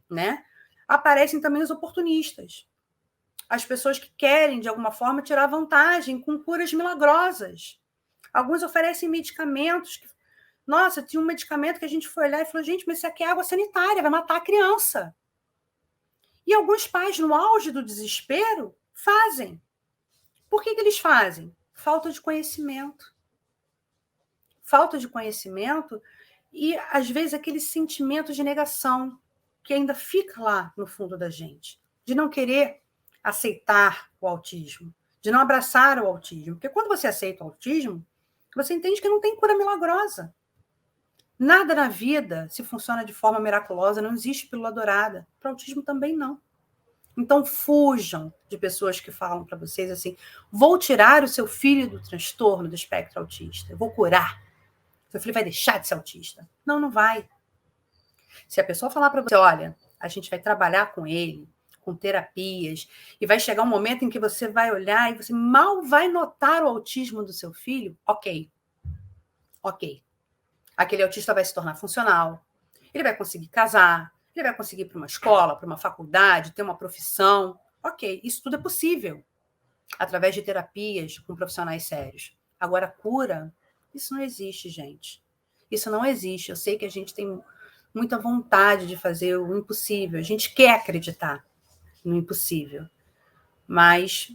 né, aparecem também os oportunistas. As pessoas que querem, de alguma forma, tirar vantagem com curas milagrosas. Alguns oferecem medicamentos que... Nossa, tinha um medicamento que a gente foi olhar e falou, gente, mas isso aqui é água sanitária, vai matar a criança. E alguns pais, no auge do desespero, fazem. Por que eles fazem? Falta de conhecimento. Falta de conhecimento e, às vezes, aquele sentimento de negação que ainda fica lá no fundo da gente, de não querer aceitar o autismo, de não abraçar o autismo. Porque quando você aceita o autismo, você entende que não tem cura milagrosa. Nada na vida, se funciona de forma miraculosa, não existe pílula dourada. Para o autismo também não. Então, fujam de pessoas que falam para vocês assim, vou tirar o seu filho do transtorno do espectro autista, vou curar. Seu filho vai deixar de ser autista. Não, não vai. Se a pessoa falar para você, olha, a gente vai trabalhar com ele, com terapias, e vai chegar um momento em que você vai olhar e você mal vai notar o autismo do seu filho, ok. Aquele autista vai se tornar funcional, ele vai conseguir casar, ele vai conseguir ir para uma escola, para uma faculdade, ter uma profissão. Ok, isso tudo é possível, através de terapias com profissionais sérios. Agora, cura, isso não existe, gente. Isso não existe. Eu sei que a gente tem muita vontade de fazer o impossível, a gente quer acreditar no impossível, mas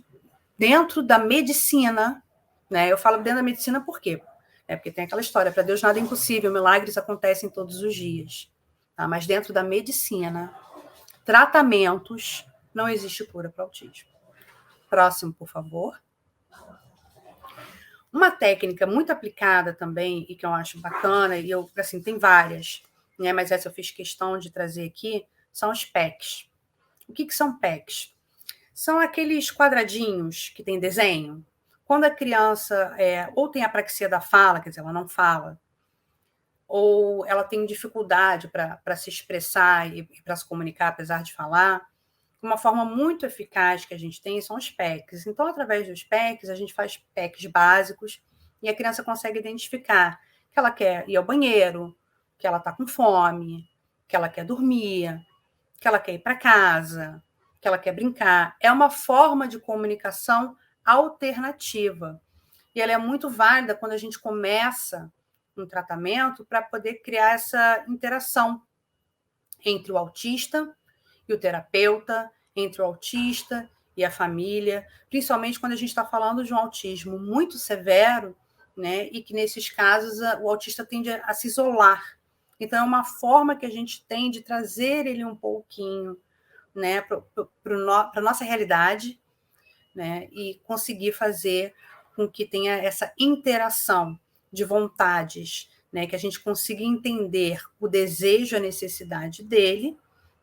dentro da medicina, né? Eu falo dentro da medicina por quê? Porque tem aquela história, para Deus nada é impossível, milagres acontecem todos os dias. Tá? Mas dentro da medicina, tratamentos, não existe cura para autismo. Próximo, por favor. Uma técnica muito aplicada também, e que eu acho bacana, e eu, assim, tem várias, né? Mas essa eu fiz questão de trazer aqui, são os PECs. O que são PECs? São aqueles quadradinhos que tem desenho. Quando a criança ou tem apraxia da fala, quer dizer, ela não fala, ou ela tem dificuldade para se expressar e para se comunicar, apesar de falar, uma forma muito eficaz que a gente tem são os PECs. Então, através dos PECs, a gente faz PECs básicos e a criança consegue identificar que ela quer ir ao banheiro, que ela está com fome, que ela quer dormir, que ela quer ir para casa, que ela quer brincar. É uma forma de comunicação alternativa. E ela é muito válida quando a gente começa um tratamento para poder criar essa interação entre o autista e o terapeuta, entre o autista e a família, principalmente quando a gente está falando de um autismo muito severo, né, e que nesses casos o autista tende a se isolar. Então, é uma forma que a gente tem de trazer ele um pouquinho, né, para a nossa realidade, né, e conseguir fazer com que tenha essa interação de vontades, né, que a gente consiga entender o desejo, a necessidade dele,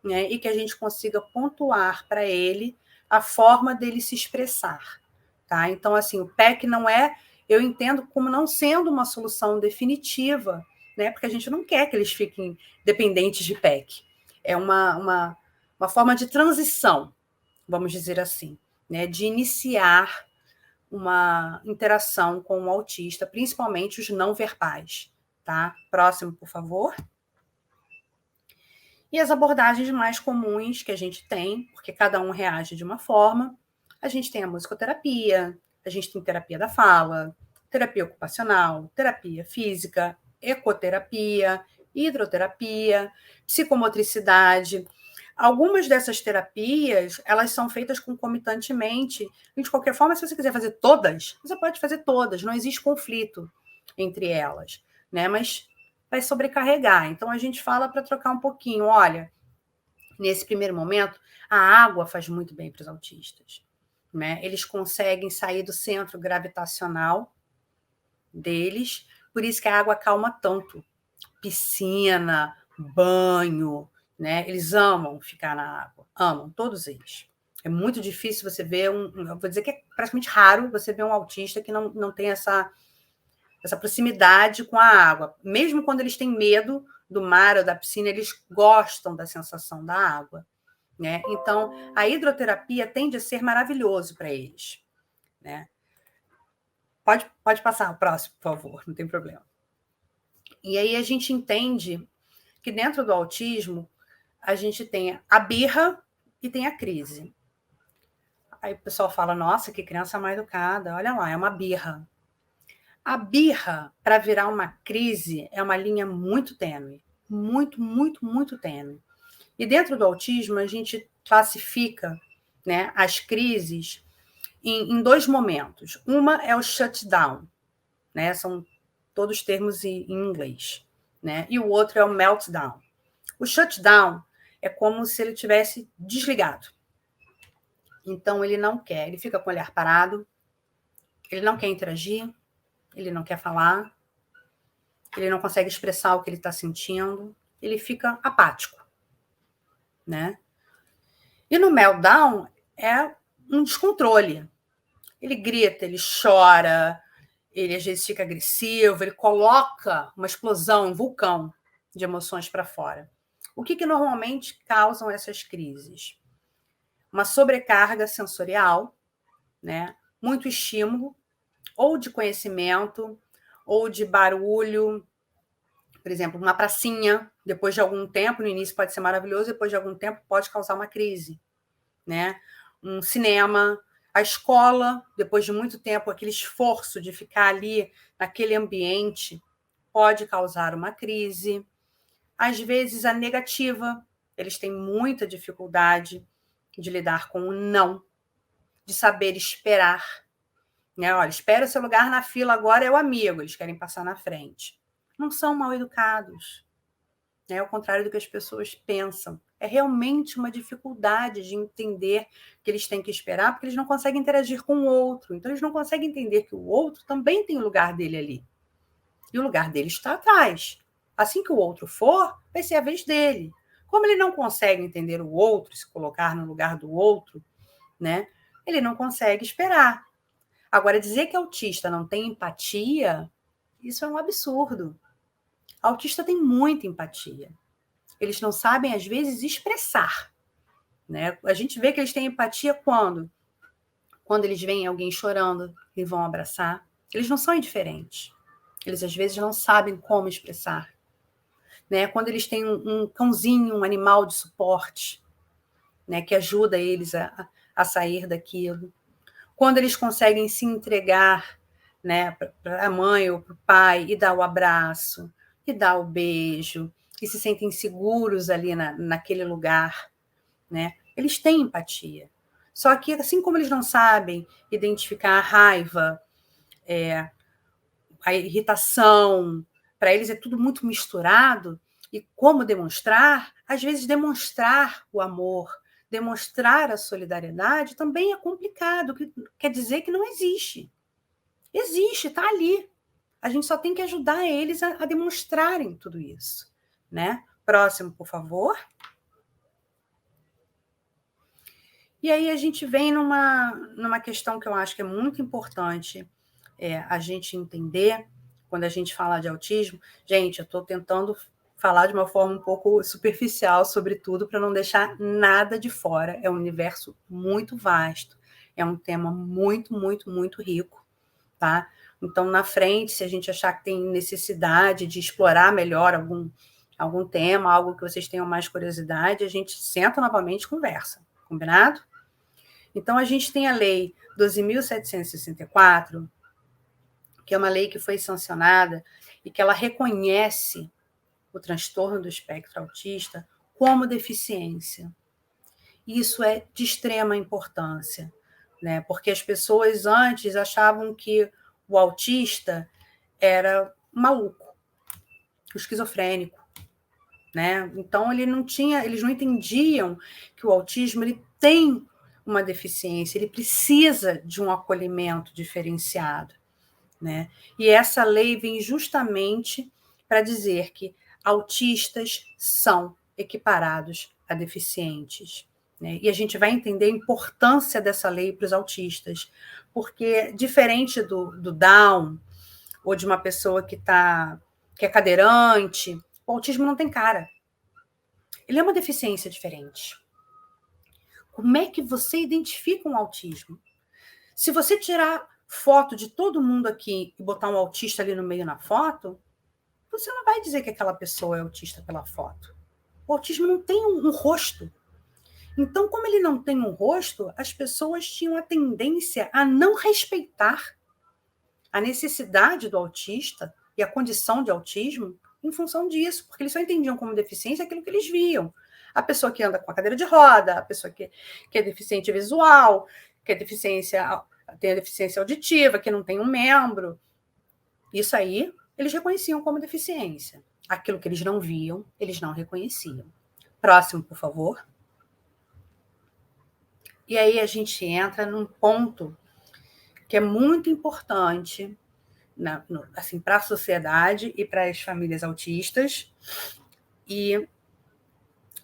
né, e que a gente consiga pontuar para ele a forma dele se expressar. Tá? Então, assim, o PEC não é, eu entendo como não sendo uma solução definitiva, né, porque a gente não quer que eles fiquem dependentes de PEC. É uma forma de transição, vamos dizer assim, né, de iniciar uma interação com o autista, principalmente os não verbais. Tá? Próximo, por favor. E as abordagens mais comuns que a gente tem, porque cada um reage de uma forma, a gente tem a musicoterapia, a gente tem terapia da fala, terapia ocupacional, terapia física, ecoterapia, hidroterapia, psicomotricidade. Algumas dessas terapias, elas são feitas concomitantemente. De qualquer forma, se você quiser fazer todas, você pode fazer todas, não existe conflito entre elas, né? Mas vai sobrecarregar. Então, a gente fala para trocar um pouquinho. Olha, nesse primeiro momento, a água faz muito bem para os autistas, né? Eles conseguem sair do centro gravitacional deles, por isso que a água calma tanto. Piscina, banho, né? Eles amam ficar na água, amam, todos eles. É muito difícil você ver eu vou dizer que é praticamente raro você ver um autista que não tem essa proximidade com a água. Mesmo quando eles têm medo do mar ou da piscina, eles gostam da sensação da água, né? Então, a hidroterapia tende a ser maravilhoso para eles, né? Pode passar o próximo, por favor, não tem problema. E aí a gente entende que dentro do autismo a gente tem a birra e tem a crise. Aí o pessoal fala, nossa, que criança mais educada, olha lá, é uma birra. A birra, para virar uma crise, é uma linha muito tênue, muito, muito, muito tênue. E dentro do autismo, a gente classifica, né, as crises em dois momentos. Uma é o shutdown, né, são todos termos em inglês, né, e o outro é o meltdown. O shutdown é como se ele tivesse desligado. Então, ele não quer, ele fica com o olhar parado, ele não quer interagir, ele não quer falar, ele não consegue expressar o que ele está sentindo, ele fica apático, né? E no meltdown é um descontrole. Ele grita, ele chora, ele às vezes fica agressivo, ele coloca uma explosão, um vulcão de emoções para fora. O que normalmente causam essas crises? Uma sobrecarga sensorial, né? Muito estímulo, ou de conhecimento, ou de barulho. Por exemplo, uma pracinha, depois de algum tempo, no início pode ser maravilhoso, depois de algum tempo pode causar uma crise, né? Um cinema, a escola, depois de muito tempo, aquele esforço de ficar ali naquele ambiente pode causar uma crise. Às vezes, a negativa, eles têm muita dificuldade de lidar com o não, de saber esperar. Né? Olha, espera o seu lugar na fila, agora é o amigo, eles querem passar na frente. Não são mal educados, né? Ao contrário do que as pessoas pensam. É realmente uma dificuldade de entender que eles têm que esperar, porque eles não conseguem interagir com o outro. Então, eles não conseguem entender que o outro também tem o lugar dele ali. E o lugar dele está atrás. Assim que o outro for, vai ser a vez dele. Como ele não consegue entender o outro, se colocar no lugar do outro, né? Ele não consegue esperar. Agora, dizer que autista não tem empatia, isso é um absurdo. Autista tem muita empatia. Eles não sabem, às vezes, expressar. Né? A gente vê que eles têm empatia quando eles veem alguém chorando e vão abraçar. Eles não são indiferentes. Eles, às vezes, não sabem como expressar. Né? Quando eles têm um cãozinho, um animal de suporte, né, que ajuda eles a sair daquilo. Quando eles conseguem se entregar, né, para a mãe ou para o pai e dar o abraço, e dar o beijo, e se sentem seguros ali naquele lugar, né? Eles têm empatia. Só que, assim como eles não sabem identificar a raiva, a irritação, para eles é tudo muito misturado, e como demonstrar, às vezes demonstrar o amor, demonstrar a solidariedade também é complicado, quer dizer que não existe. Existe, está ali. A gente só tem que ajudar eles a demonstrarem tudo isso, né? Próximo, por favor. E aí a gente vem numa questão que eu acho que é muito importante a gente entender quando a gente fala de autismo. Gente, eu estou tentando falar de uma forma um pouco superficial sobre tudo para não deixar nada de fora. É um universo muito vasto, é um tema muito, muito, muito rico, tá? Então, na frente, se a gente achar que tem necessidade de explorar melhor algum tema, algo que vocês tenham mais curiosidade, a gente senta novamente e conversa, combinado? Então, a gente tem a Lei 12.764, que é uma lei que foi sancionada e que ela reconhece o transtorno do espectro autista como deficiência. Isso é de extrema importância, né? Porque as pessoas antes achavam que o autista era maluco, o esquizofrênico, né? Então eles não entendiam que o autismo ele tem uma deficiência, ele precisa de um acolhimento diferenciado, né? E essa lei vem justamente para dizer que autistas são equiparados a deficientes, né? E a gente vai entender a importância dessa lei para os autistas, porque diferente do Down ou de uma pessoa que é cadeirante, o autismo não tem cara. Ele é uma deficiência diferente. Como é que você identifica um autismo? Se você tirar foto de todo mundo aqui e botar um autista ali no meio na foto, você não vai dizer que aquela pessoa é autista pela foto. O autismo não tem um rosto. Então, como ele não tem um rosto, as pessoas tinham a tendência a não respeitar a necessidade do autista e a condição de autismo em função disso, porque eles só entendiam como deficiência aquilo que eles viam. A pessoa que anda com a cadeira de roda, a pessoa que é deficiente visual, que tem a deficiência auditiva, que não tem um membro. Isso aí, eles reconheciam como deficiência. Aquilo que eles não viam, eles não reconheciam. Próximo, por favor. E aí a gente entra num ponto que é muito importante assim, para a sociedade e para as famílias autistas, e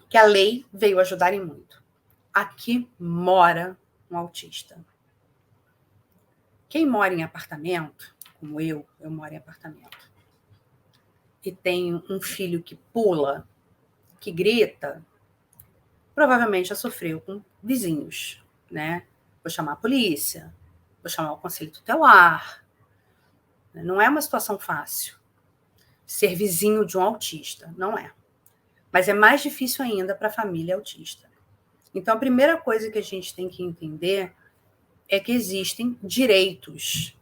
que a lei veio ajudar em muito. Aqui mora um autista. Quem mora em apartamento, como eu moro em apartamento, e tenho um filho que pula, que grita, provavelmente já sofreu com vizinhos, né? Vou chamar a polícia, vou chamar o conselho tutelar. Não é uma situação fácil ser vizinho de um autista, não é. Mas é mais difícil ainda para a família autista. Então, a primeira coisa que a gente tem que entender é que existem direitos,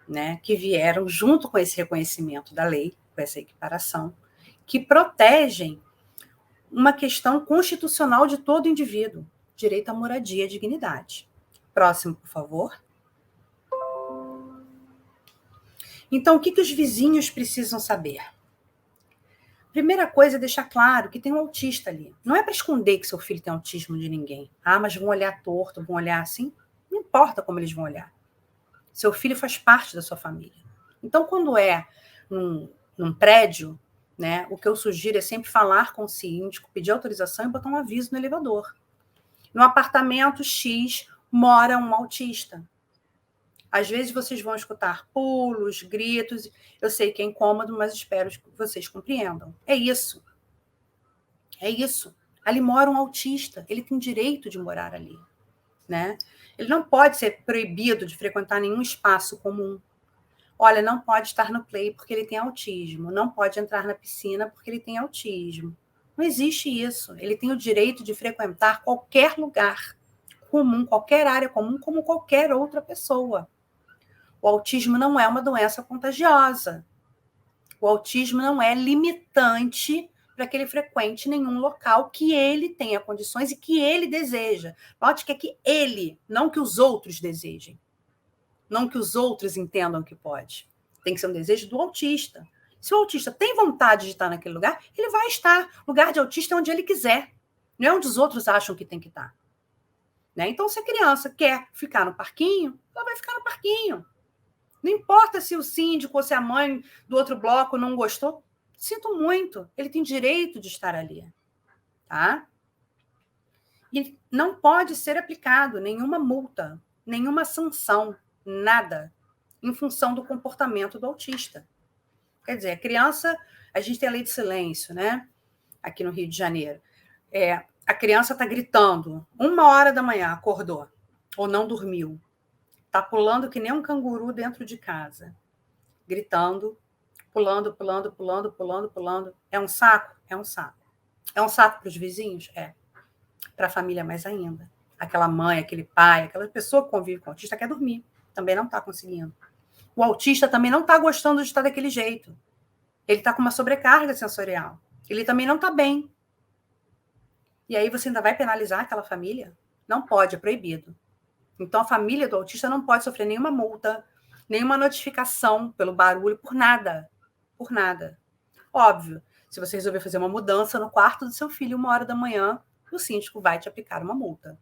né, que vieram junto com esse reconhecimento da lei, com essa equiparação, que protegem uma questão constitucional de todo indivíduo, direito à moradia e dignidade. Próximo, por favor. Então, o que os vizinhos precisam saber? Primeira coisa é deixar claro que tem um autista ali. Não é para esconder que seu filho tem autismo de ninguém. Ah, mas vão olhar torto, vão olhar assim. Não importa como eles vão olhar. Seu filho faz parte da sua família. Então, quando é num prédio, né, o que eu sugiro é sempre falar com o síndico, pedir autorização e botar um aviso no elevador. No apartamento X mora um autista. Às vezes vocês vão escutar pulos, gritos. Eu sei que é incômodo, mas espero que vocês compreendam. É isso. É isso. Ali mora um autista. Ele tem direito de morar ali, né? Ele não pode ser proibido de frequentar nenhum espaço comum. Olha, não pode estar no play porque ele tem autismo. Não pode entrar na piscina porque ele tem autismo. Não existe isso. Ele tem o direito de frequentar qualquer lugar comum, qualquer área comum, como qualquer outra pessoa. O autismo não é uma doença contagiosa. O autismo não é limitante para que ele frequente nenhum local que ele tenha condições e que ele deseja. Note que é que ele, não que os outros desejem. Não que os outros entendam que pode. Tem que ser um desejo do autista. Se o autista tem vontade de estar naquele lugar, ele vai estar. O lugar de autista é onde ele quiser. Não é onde os outros acham que tem que estar. Né? Então, se a criança quer ficar no parquinho, ela vai ficar no parquinho. Não importa se o síndico ou se a mãe do outro bloco não gostou. Sinto muito. Ele tem direito de estar ali. Tá? E não pode ser aplicado nenhuma multa, nenhuma sanção, nada, em função do comportamento do autista. Quer dizer, a criança... A gente tem a lei de silêncio, né? Aqui no Rio de Janeiro. A criança está gritando. 1h da manhã, acordou. Ou não dormiu. Está pulando que nem um canguru dentro de casa. Gritando, pulando. É um saco? É um saco. É um saco para os vizinhos? É. Para a família, mais ainda. Aquela mãe, aquele pai, aquela pessoa que convive com o autista quer dormir. Também não está conseguindo. O autista também não está gostando de estar daquele jeito. Ele está com uma sobrecarga sensorial. Ele também não está bem. E aí você ainda vai penalizar aquela família? Não pode, é proibido. Então, a família do autista não pode sofrer nenhuma multa, nenhuma notificação pelo barulho, por nada. Por nada. Óbvio, se você resolver fazer uma mudança no quarto do seu filho 1h da manhã, o síndico vai te aplicar uma multa.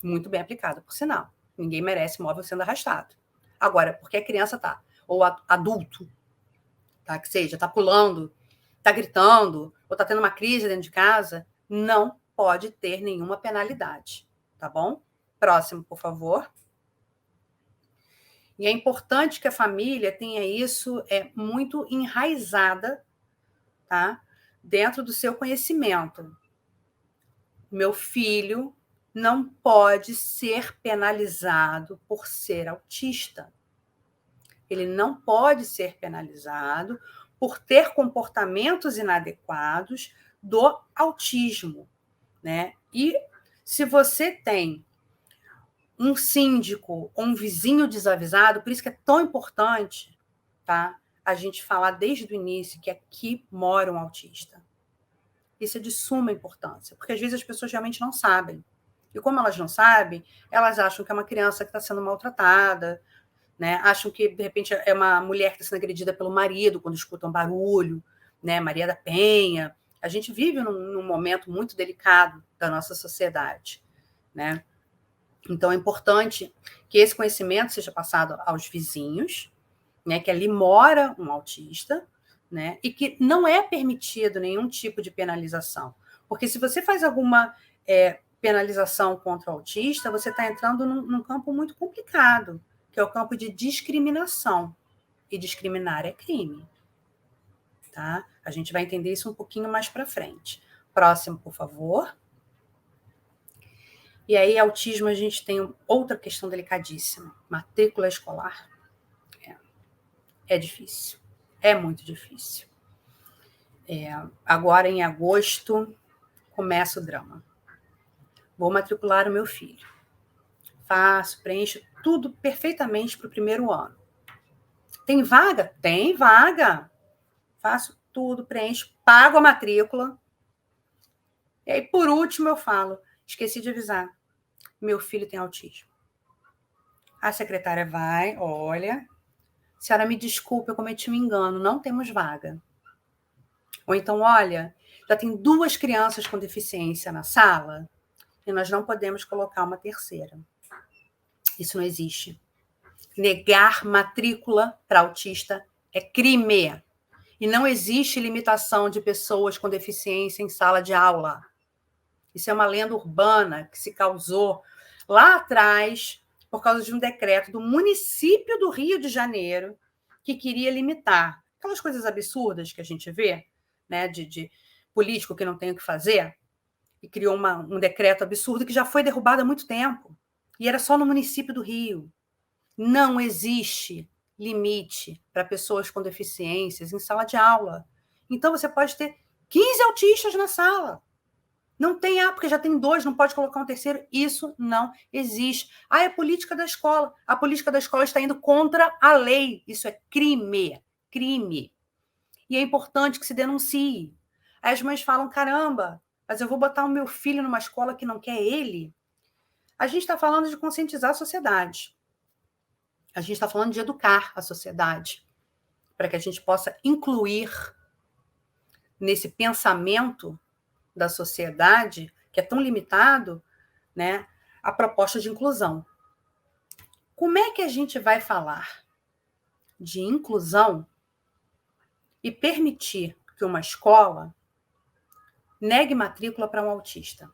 Muito bem aplicada, por sinal. Ninguém merece móvel sendo arrastado. Agora, porque a criança tá, ou adulto, tá, que seja, tá pulando, tá gritando, ou tá tendo uma crise dentro de casa, não pode ter nenhuma penalidade, tá bom? Próximo, por favor. E é importante que a família tenha isso muito enraizada, tá? Dentro do seu conhecimento. Meu filho não pode ser penalizado por ser autista. Ele não pode ser penalizado por ter comportamentos inadequados do autismo, né? E se você tem um síndico ou um vizinho desavisado, por isso que é tão importante, tá? A gente falar desde o início que aqui mora um autista. Isso é de suma importância, porque às vezes as pessoas realmente não sabem. E como elas não sabem, elas acham que é uma criança que está sendo maltratada, né? Acham que, de repente, é uma mulher que está sendo agredida pelo marido quando escutam barulho, né? Maria da Penha. A gente vive num momento muito delicado da nossa sociedade, né? Então, é importante que esse conhecimento seja passado aos vizinhos, né? Que ali mora um autista, né? E que não é permitido nenhum tipo de penalização. Porque se você faz alguma penalização contra o autista, você está entrando num campo muito complicado, que é o campo de discriminação. E discriminar é crime. Tá? A gente vai entender isso um pouquinho mais para frente. Próximo, por favor. E aí, autismo, a gente tem outra questão delicadíssima. Matrícula escolar. É difícil. É muito difícil. Agora, em agosto, começa o drama. Vou matricular o meu filho. Faço, preencho tudo perfeitamente para o primeiro ano. Tem vaga? Tem vaga. Faço tudo, preencho, pago a matrícula. E aí, por último, eu falo, esqueci de avisar, meu filho tem autismo. A secretária vai, olha, senhora, me desculpe, eu cometi um engano, não temos vaga. Ou então, olha, já tem 2 crianças com deficiência na sala e nós não podemos colocar uma terceira. Isso não existe. Negar matrícula para autista é crime. E não existe limitação de pessoas com deficiência em sala de aula. Isso é uma lenda urbana que se causou lá atrás por causa de um decreto do município do Rio de Janeiro que queria limitar aquelas coisas absurdas que a gente vê, né, de político que não tem o que fazer, e criou um decreto absurdo que já foi derrubado há muito tempo. E era só no município do Rio. Não existe limite para pessoas com deficiências em sala de aula. Então, você pode ter 15 autistas na sala. Não tem, porque já tem 2, não pode colocar um terceiro. Isso não existe. É a política da escola. A política da escola está indo contra a lei. Isso é crime. Crime. E é importante que se denuncie. Aí as mães falam, caramba, mas eu vou botar o meu filho numa escola que não quer ele? A gente está falando de conscientizar a sociedade. A gente está falando de educar a sociedade para que a gente possa incluir nesse pensamento da sociedade, que é tão limitado, né, a proposta de inclusão. Como é que a gente vai falar de inclusão e permitir que uma escola negue matrícula para um autista?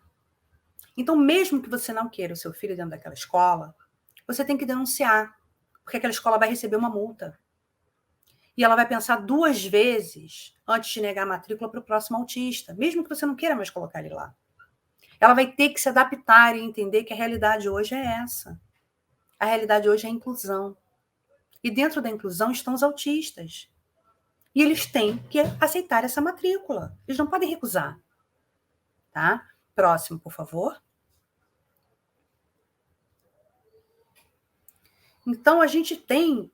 Então, mesmo que você não queira o seu filho dentro daquela escola, você tem que denunciar, porque aquela escola vai receber uma multa. E ela vai pensar 2 vezes antes de negar a matrícula para o próximo autista, mesmo que você não queira mais colocar ele lá. Ela vai ter que se adaptar e entender que a realidade hoje é essa. A realidade hoje é a inclusão. E dentro da inclusão estão os autistas. E eles têm que aceitar essa matrícula. Eles não podem recusar. Tá? Próximo, por favor. Então, a gente tem...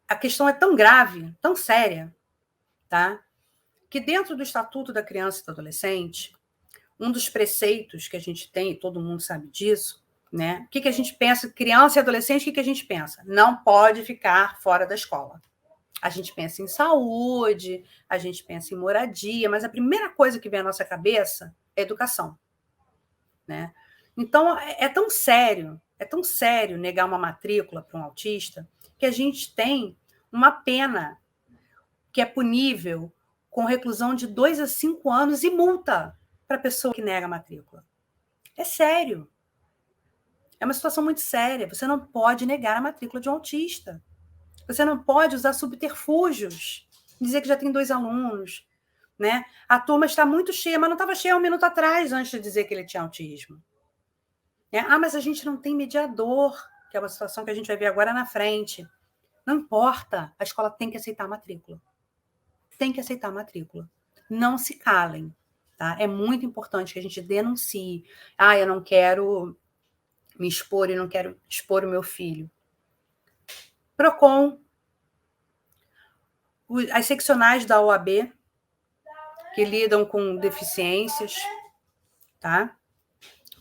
A questão é tão grave, tão séria, tá? Que dentro do Estatuto da Criança e do Adolescente, um dos preceitos que a gente tem, e todo mundo sabe disso, né? O que a gente pensa? Criança e adolescente, o que a gente pensa? Não pode ficar fora da escola. A gente pensa em saúde, a gente pensa em moradia, mas a primeira coisa que vem à nossa cabeça é educação, né? Então, é tão sério negar uma matrícula para um autista, que a gente tem uma pena que é punível com reclusão de 2 a 5 anos e multa para a pessoa que nega a matrícula. É sério. É uma situação muito séria. Você não pode negar a matrícula de um autista. Você não pode usar subterfúgios, dizer que já tem 2 alunos, né? A turma está muito cheia, mas não estava cheia 1 minuto atrás, antes de dizer que ele tinha autismo. Mas a gente não tem mediador, que é uma situação que a gente vai ver agora na frente. Não importa, a escola tem que aceitar a matrícula. Tem que aceitar a matrícula. Não se calem, tá? É muito importante que a gente denuncie. Eu não quero me expor e não quero expor o meu filho. Procon, as seccionais da OAB, que lidam com deficiências, tá?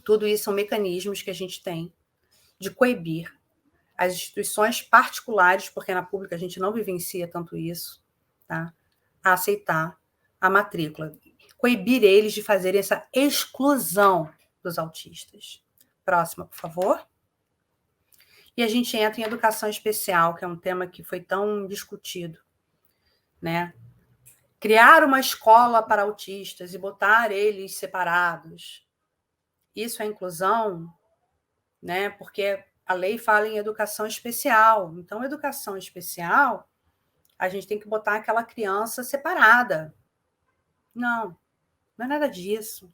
Tudo isso são mecanismos que a gente tem de coibir as instituições particulares, porque na pública a gente não vivencia tanto isso, tá? A aceitar a matrícula. Coibir eles de fazerem essa exclusão dos autistas. Próxima, por favor. E a gente entra em educação especial, que é um tema que foi tão discutido, né? Criar uma escola para autistas e botar eles separados. Isso é inclusão, né? Porque a lei fala em educação especial. Então, educação especial, a gente tem que botar aquela criança separada. Não é nada disso.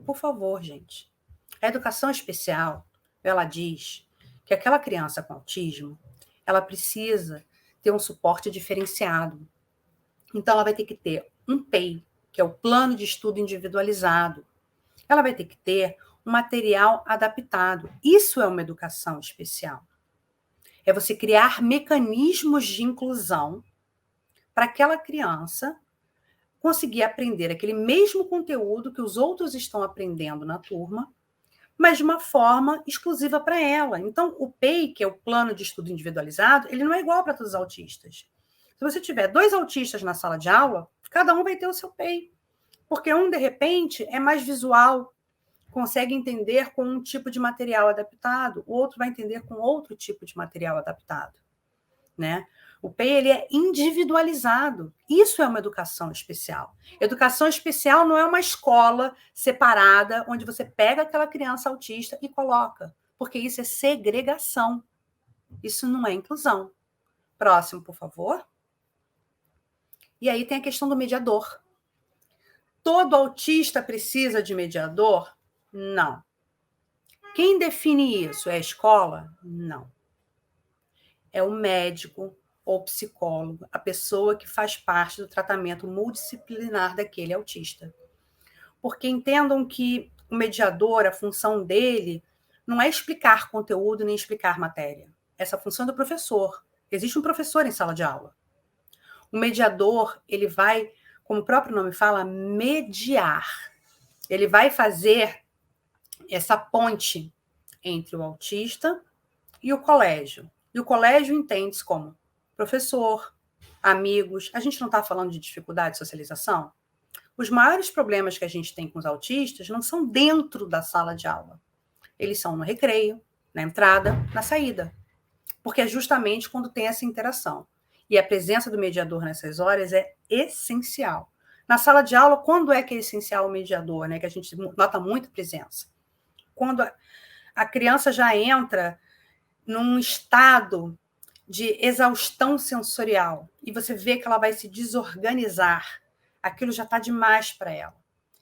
Por favor, gente. A educação especial, ela diz que aquela criança com autismo, ela precisa ter um suporte diferenciado. Então, ela vai ter que ter um PEI, que é o Plano de Estudo Individualizado. Ela vai ter que ter um material adaptado. Isso é uma educação especial. É você criar mecanismos de inclusão para aquela criança conseguir aprender aquele mesmo conteúdo que os outros estão aprendendo na turma, mas de uma forma exclusiva para ela. Então, o PEI, que é o Plano de Estudo Individualizado, ele não é igual para todos os autistas. Se você tiver 2 autistas na sala de aula, cada um vai ter o seu PEI. Porque um, de repente, é mais visual, consegue entender com um tipo de material adaptado, o outro vai entender com outro tipo de material adaptado, né? O PEI, ele é individualizado. Isso é uma educação especial. Educação especial não é uma escola separada, onde você pega aquela criança autista e coloca, porque isso é segregação. Isso não é inclusão. Próximo, por favor. E aí tem a questão do mediador. Todo autista precisa de mediador? Não. Quem define isso? É a escola? Não. É o médico ou psicólogo, a pessoa que faz parte do tratamento multidisciplinar daquele autista. Porque entendam que o mediador, a função dele, não é explicar conteúdo nem explicar matéria. Essa função é do professor. Existe um professor em sala de aula. O mediador, ele vai, como o próprio nome fala, mediar. Ele vai fazer essa ponte entre o autista e o colégio. E o colégio entende-se como professor, amigos. A gente não está falando de dificuldade de socialização? Os maiores problemas que a gente tem com os autistas não são dentro da sala de aula. Eles são no recreio, na entrada, na saída. Porque é justamente quando tem essa interação. E a presença do mediador nessas horas é essencial. Na sala de aula, quando é que é essencial o mediador, né? Que a gente nota muito presença. Quando a criança já entra num estado de exaustão sensorial e você vê que ela vai se desorganizar, aquilo já está demais para ela.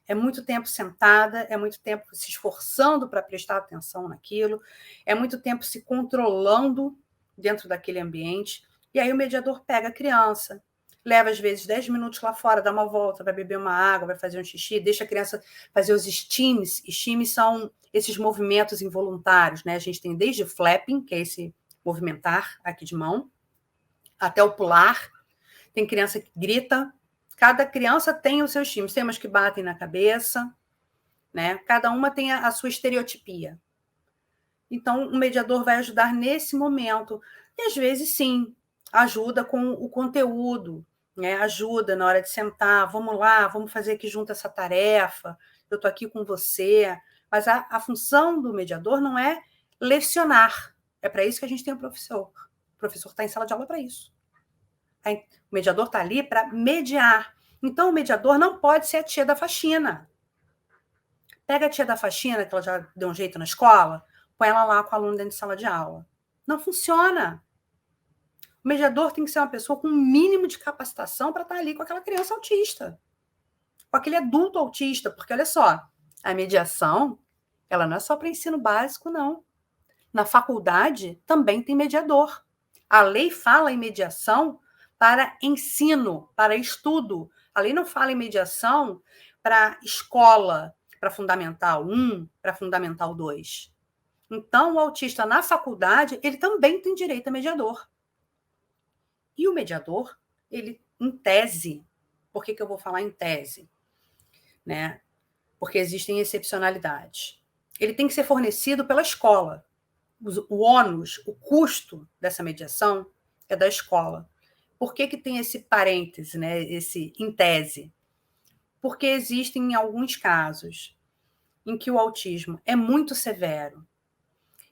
É muito tempo sentada, é muito tempo se esforçando para prestar atenção naquilo, é muito tempo se controlando dentro daquele ambiente. E aí o mediador pega a criança, leva às vezes 10 minutos lá fora, dá uma volta, vai beber uma água, vai fazer um xixi, deixa a criança fazer os steams. Steams são esses movimentos involuntários, né? A gente tem desde flapping, que é esse movimentar aqui de mão, até o pular. Tem criança que grita. Cada criança tem os seus times. Tem umas que batem na cabeça, né? Cada uma tem a sua estereotipia. Então, o mediador vai ajudar nesse momento. E, às vezes, sim, ajuda com o conteúdo, né? Ajuda na hora de sentar, vamos lá, vamos fazer aqui junto essa tarefa, eu estou aqui com você. Mas a função do mediador não é lecionar, é para isso que a gente tem o professor. O professor está em sala de aula para isso. O mediador está ali para mediar. Então, o mediador não pode ser a tia da faxina. Pega a tia da faxina, que ela já deu um jeito na escola, põe ela lá com o aluno dentro de sala de aula. Não funciona. O mediador tem que ser uma pessoa com um mínimo de capacitação para estar ali com aquela criança autista, com aquele adulto autista, porque olha só, a mediação, ela não é só para ensino básico, não. Na faculdade também tem mediador. A lei fala em mediação para ensino, para estudo. A lei não fala em mediação para escola, para Fundamental 1, para Fundamental 2. Então, o autista na faculdade, ele também tem direito a mediador. E o mediador, ele, em tese, por que eu vou falar em tese? Né? Porque existem excepcionalidades. Ele tem que ser fornecido pela escola. O ônus, o custo dessa mediação é da escola. Por que tem esse parêntese, né? Esse em tese? Porque existem alguns casos em que o autismo é muito severo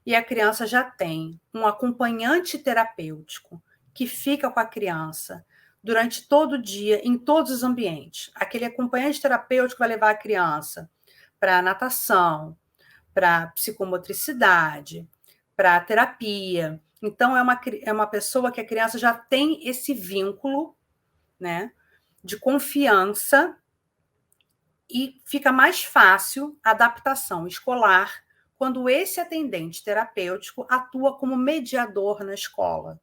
e a criança já tem um acompanhante terapêutico que fica com a criança durante todo o dia, em todos os ambientes. Aquele acompanhante terapêutico vai levar a criança para natação, para psicomotricidade, para terapia. Então, é uma pessoa que a criança já tem esse vínculo, né, de confiança e fica mais fácil a adaptação escolar quando esse atendente terapêutico atua como mediador na escola.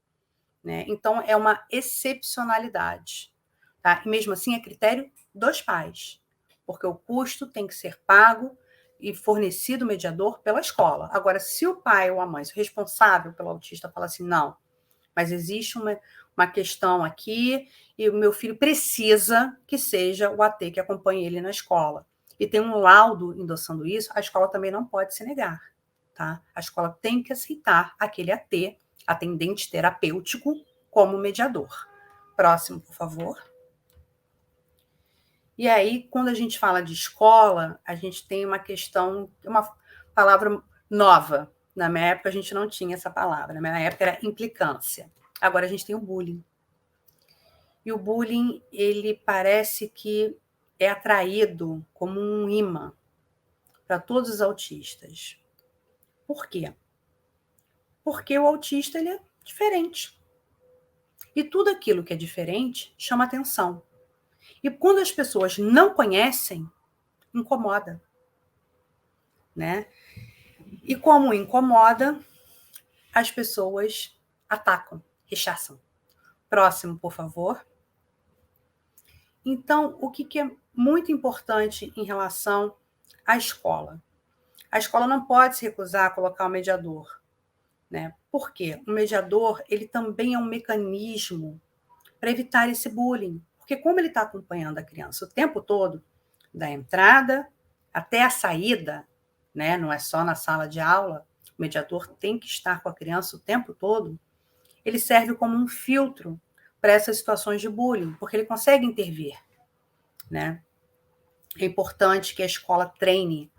Né? Então, é uma excepcionalidade. Tá? E mesmo assim, é critério dos pais, porque o custo tem que ser pago e fornecido mediador pela escola. Agora, se o pai ou a mãe, se o responsável pelo autista, fala assim, não, mas existe uma questão aqui e o meu filho precisa que seja o AT que acompanhe ele na escola. E tem um laudo endossando isso, a escola também não pode se negar. Tá? A escola tem que aceitar aquele AT, atendente terapêutico, como mediador. Próximo, por favor. E aí, quando a gente fala de escola, a gente tem uma questão, uma palavra nova. Na minha época, a gente não tinha essa palavra. Na minha época, era implicância. Agora, a gente tem o bullying. E o bullying, ele parece que é atraído como um imã para todos os autistas. Por quê? Porque o autista, ele é diferente. E tudo aquilo que é diferente chama atenção. E quando as pessoas não conhecem, incomoda. Né? E como incomoda, as pessoas atacam, rechaçam. Próximo, por favor. Então, o que é muito importante em relação à escola? A escola não pode se recusar a colocar o mediador. Né? Por quê? O mediador, ele também é um mecanismo para evitar esse bullying. Porque como ele está acompanhando a criança o tempo todo, da entrada até a saída, né? Não é só na sala de aula, o mediador tem que estar com a criança o tempo todo, ele serve como um filtro para essas situações de bullying, porque ele consegue intervir. Né? É importante que a escola treine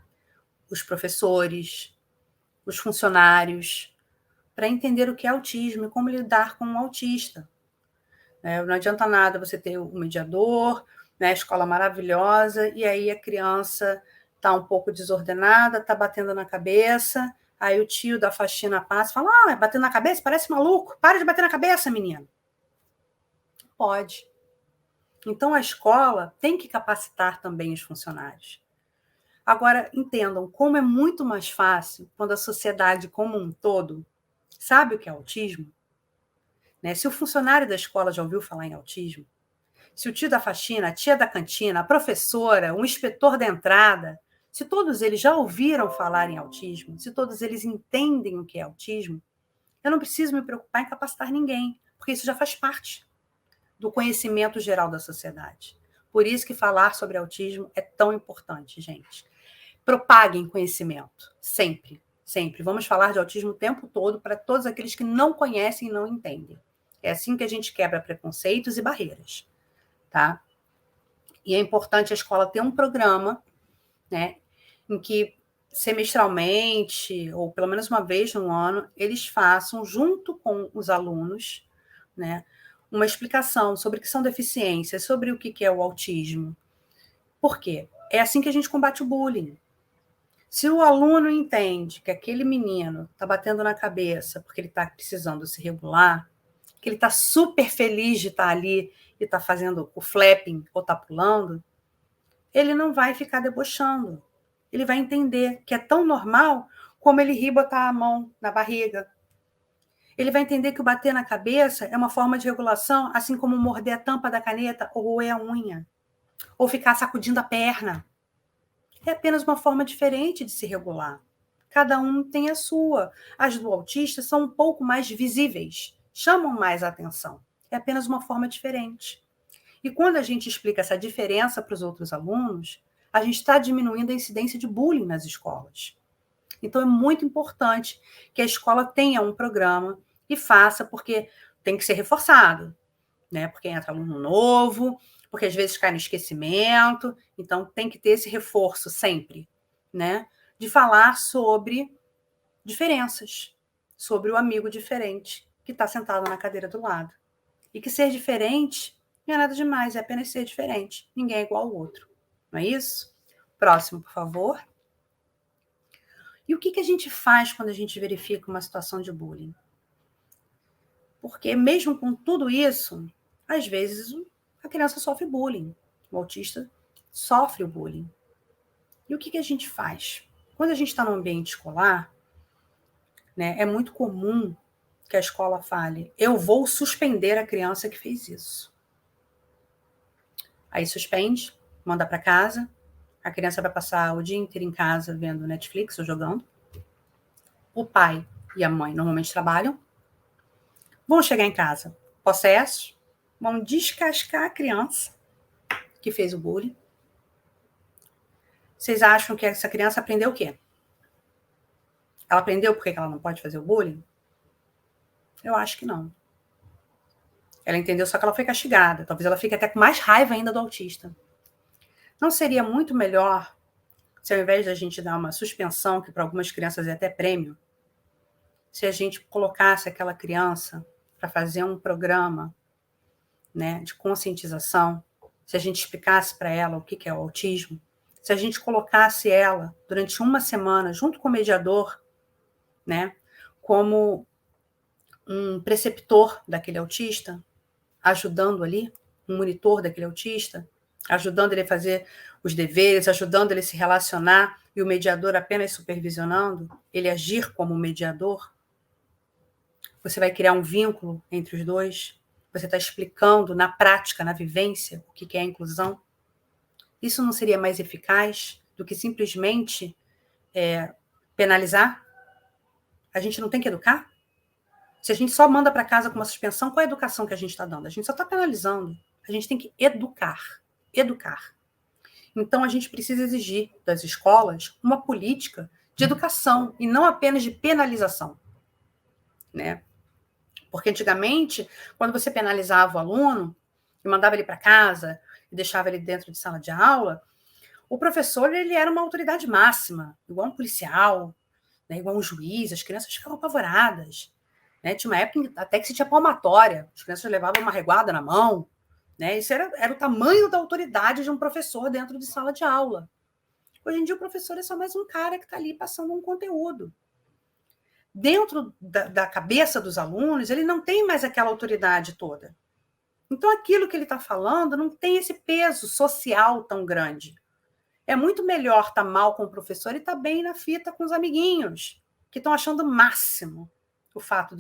os professores, os funcionários, para entender o que é autismo e como lidar com um autista. Não adianta nada você ter um mediador, né, a escola maravilhosa, e aí a criança está um pouco desordenada, está batendo na cabeça, aí o tio da faxina passa e fala, batendo na cabeça, parece maluco, para de bater na cabeça, menino. Pode. Então, a escola tem que capacitar também os funcionários. Agora, entendam como é muito mais fácil quando a sociedade como um todo sabe o que é autismo. Né? Se o funcionário da escola já ouviu falar em autismo, se o tio da faxina, a tia da cantina, a professora, o inspetor da entrada, se todos eles já ouviram falar em autismo, se todos eles entendem o que é autismo, eu não preciso me preocupar em capacitar ninguém, porque isso já faz parte do conhecimento geral da sociedade. Por isso que falar sobre autismo é tão importante, gente. Propaguem conhecimento, sempre, sempre. Vamos falar de autismo o tempo todo para todos aqueles que não conhecem e não entendem. É assim que a gente quebra preconceitos e barreiras, tá? E é importante a escola ter um programa, né, em que semestralmente, ou pelo menos uma vez no ano, eles façam, junto com os alunos, né, uma explicação sobre o que são deficiências, sobre o que é o autismo. Por quê? É assim que a gente combate o bullying. Se o aluno entende que aquele menino está batendo na cabeça porque ele está precisando se regular, que ele está super feliz de estar ali e está fazendo o flapping ou está pulando, ele não vai ficar debochando. Ele vai entender que é tão normal como ele rir e botar a mão na barriga. Ele vai entender que o bater na cabeça é uma forma de regulação, assim como morder a tampa da caneta ou roer a unha, ou ficar sacudindo a perna. É apenas uma forma diferente de se regular. Cada um tem a sua. As do autista são um pouco mais visíveis, chamam mais a atenção. É apenas uma forma diferente. E quando a gente explica essa diferença para os outros alunos, a gente está diminuindo a incidência de bullying nas escolas. Então, é muito importante que a escola tenha um programa e faça, porque tem que ser reforçado, né? Porque entra aluno novo, porque às vezes cai no esquecimento, então tem que ter esse reforço sempre, né? De falar sobre diferenças, sobre o amigo diferente que está sentado na cadeira do lado. E que ser diferente não é nada demais, é apenas ser diferente. Ninguém é igual ao outro. Não é isso? Próximo, por favor. E o que a gente faz quando a gente verifica uma situação de bullying? Porque mesmo com tudo isso, às vezes a criança sofre bullying. O autista sofre o bullying. E o que a gente faz? Quando a gente está no ambiente escolar, né, é muito comum que a escola fale: eu vou suspender a criança que fez isso. Aí suspende, manda para casa, a criança vai passar o dia inteiro em casa vendo Netflix ou jogando. O pai e a mãe normalmente trabalham, vão chegar em casa possessos, vão descascar a criança que fez o bullying. Vocês acham que essa criança aprendeu o quê? Ela aprendeu por que ela não pode fazer o bullying? Eu acho que não. Ela entendeu só que ela foi castigada. Talvez ela fique até com mais raiva ainda do autista. Não seria muito melhor, se ao invés da gente dar uma suspensão, que para algumas crianças é até prêmio, se a gente colocasse aquela criança para fazer um programa, né, de conscientização, se a gente explicasse para ela o que é o autismo, se a gente colocasse ela durante uma semana junto com o mediador, né, como um preceptor daquele autista, ajudando ali, um monitor daquele autista, ajudando ele a fazer os deveres, ajudando ele a se relacionar, e o mediador apenas supervisionando, ele agir como mediador. Você vai criar um vínculo entre os dois, você está explicando na prática, na vivência, o que é a inclusão. Isso não seria mais eficaz do que simplesmente penalizar? A gente não tem que educar? Se a gente só manda para casa com uma suspensão, qual é a educação que a gente está dando? A gente só está penalizando. A gente tem que educar. Educar. Então, a gente precisa exigir das escolas uma política de educação e não apenas de penalização, né? Porque antigamente, quando você penalizava o aluno e mandava ele para casa e deixava ele dentro de sala de aula, o professor ele era uma autoridade máxima, igual um policial, né, igual um juiz, as crianças ficavam apavoradas. Né? Tinha uma época até que se tinha palmatória, as crianças levavam uma reguada na mão. Né? Isso era o tamanho da autoridade de um professor dentro de sala de aula. Hoje em dia, o professor é só mais um cara que está ali passando um conteúdo. Dentro da cabeça dos alunos, ele não tem mais aquela autoridade toda. Então, aquilo que ele está falando não tem esse peso social tão grande. É muito melhor estar mal com o professor e estar bem na fita com os amiguinhos, que estão achando o máximo o fato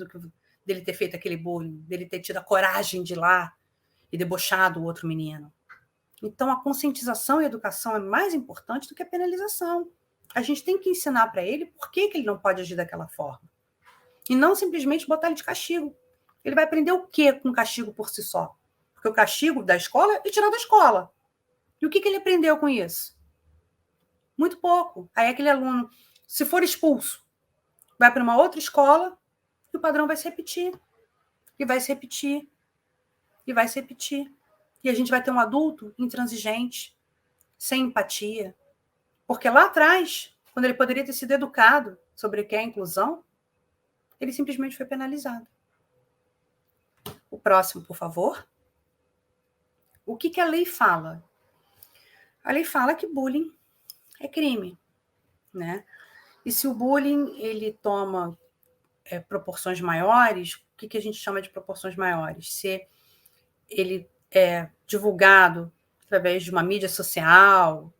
dele ter feito aquele bullying, dele ter tido a coragem de ir lá e debochado o outro menino. Então, a conscientização e a educação é mais importante do que a penalização. A gente tem que ensinar para ele por que ele não pode agir daquela forma. E não simplesmente botar ele de castigo. Ele vai aprender o quê com castigo por si só? Porque o castigo da escola é tirar da escola. E o que ele aprendeu com isso? Muito pouco. Aí aquele aluno, se for expulso, vai para uma outra escola e o padrão vai se repetir. E vai se repetir. E vai se repetir. E a gente vai ter um adulto intransigente, sem empatia. Porque lá atrás, quando ele poderia ter sido educado sobre o que é a inclusão, ele simplesmente foi penalizado. O próximo, por favor. O que a lei fala? A lei fala que bullying é crime, né? E se o bullying ele toma proporções maiores, o que a gente chama de proporções maiores? Se ele é divulgado através de uma mídia social,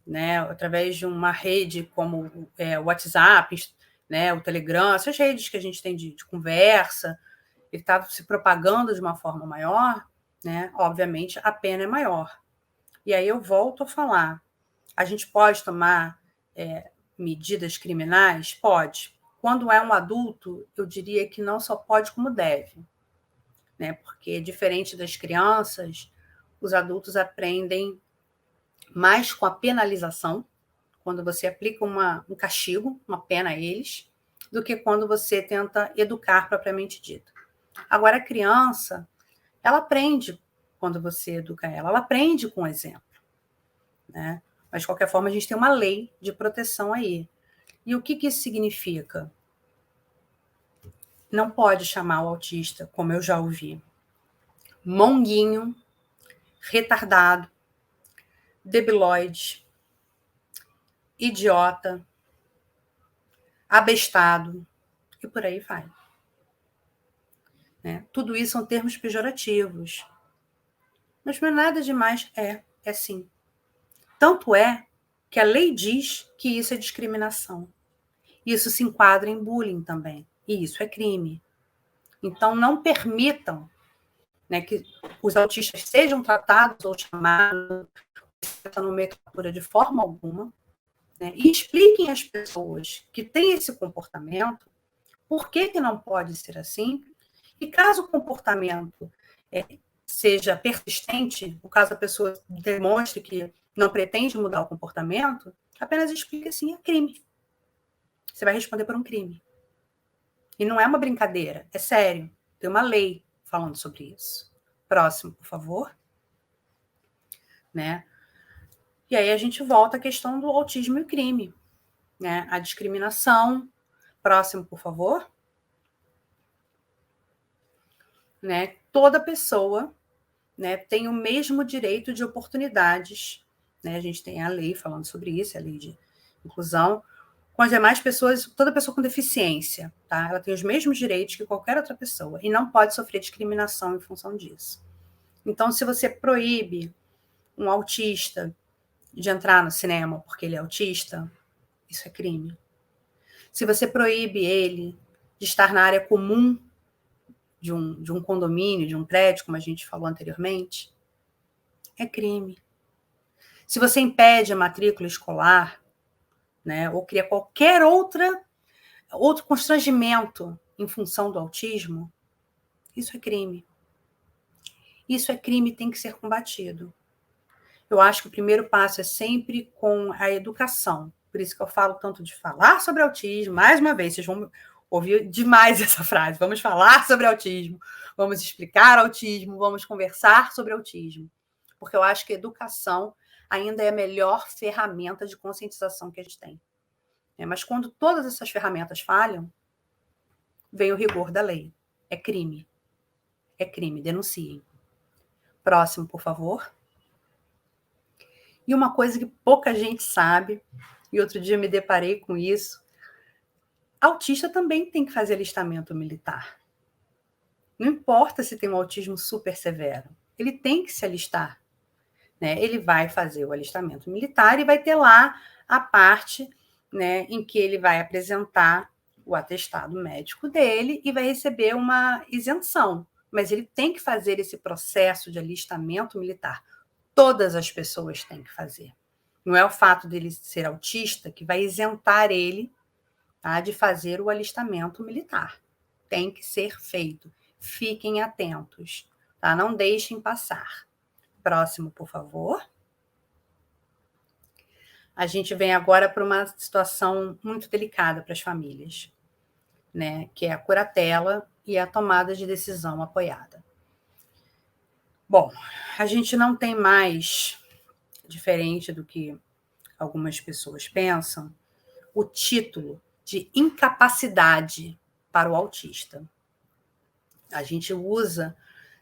né, através de uma rede como o WhatsApp, né, o Telegram, essas redes que a gente tem de conversa, ele está se propagando de uma forma maior, né, obviamente a pena é maior. E aí eu volto a falar, a gente pode tomar medidas criminais? Pode. Quando é um adulto, eu diria que não só pode, como deve. Né? Porque, diferente das crianças, os adultos aprendem mais com a penalização, quando você aplica um castigo, uma pena a eles, do que quando você tenta educar propriamente dito. Agora, a criança, ela aprende quando você educa ela aprende com o exemplo. Né? Mas, de qualquer forma, a gente tem uma lei de proteção aí. E o que isso significa? Não pode chamar o autista, como eu já ouvi, monguinho, retardado, debilóide, idiota, abestado, e por aí vai. Né? Tudo isso são termos pejorativos. Mas não é nada demais, é sim. Tanto é que a lei diz que isso é discriminação. Isso se enquadra em bullying também. E isso é crime. Então, não permitam, né, que os autistas sejam tratados ou chamados essa nomenclatura de forma alguma, né, e expliquem às pessoas que têm esse comportamento por que não pode ser assim, e caso o comportamento seja persistente, no caso a pessoa demonstre que não pretende mudar o comportamento, apenas explique assim, é crime. Você vai responder por um crime. E não é uma brincadeira, é sério. Tem uma lei falando sobre isso. Próximo, por favor. Né? E aí a gente volta à questão do autismo e o crime. Né? A discriminação. Próximo, por favor. Né? Toda pessoa, né, tem o mesmo direito de oportunidades. Né? A gente tem a lei falando sobre isso, a lei de inclusão. Com as demais pessoas, toda pessoa com deficiência, tá? Ela tem os mesmos direitos que qualquer outra pessoa e não pode sofrer discriminação em função disso. Então, se você proíbe um autista de entrar no cinema porque ele é autista, isso é crime. Se você proíbe ele de estar na área comum de um condomínio, de um prédio, como a gente falou anteriormente, é crime. Se você impede a matrícula escolar, né, ou cria qualquer outro constrangimento em função do autismo, isso é crime. Isso é crime e tem que ser combatido. Eu acho que o primeiro passo é sempre com a educação. Por isso que eu falo tanto de falar sobre autismo. Mais uma vez, vocês vão ouvir demais essa frase. Vamos falar sobre autismo, vamos explicar autismo, vamos conversar sobre autismo. Porque eu acho que a educação ainda é a melhor ferramenta de conscientização que a gente tem. Mas quando todas essas ferramentas falham, vem o rigor da lei. É crime. É crime, denunciem. Próximo, por favor. E uma coisa que pouca gente sabe, e outro dia eu me deparei com isso, autista também tem que fazer alistamento militar. Não importa se tem um autismo super severo, ele tem que se alistar. Né? Ele vai fazer o alistamento militar e vai ter lá a parte, né, em que ele vai apresentar o atestado médico dele e vai receber uma isenção. Mas ele tem que fazer esse processo de alistamento militar. Todas as pessoas têm que fazer. Não é o fato dele ser autista que vai isentar ele, tá, de fazer o alistamento militar. Tem que ser feito. Fiquem atentos, tá? Não deixem passar. Próximo, por favor. A gente vem agora para uma situação muito delicada para as famílias. né, que é a curatela e a tomada de decisão apoiada. Bom, a gente não tem mais, diferente do que algumas pessoas pensam, o título de incapacidade para o autista. A gente usa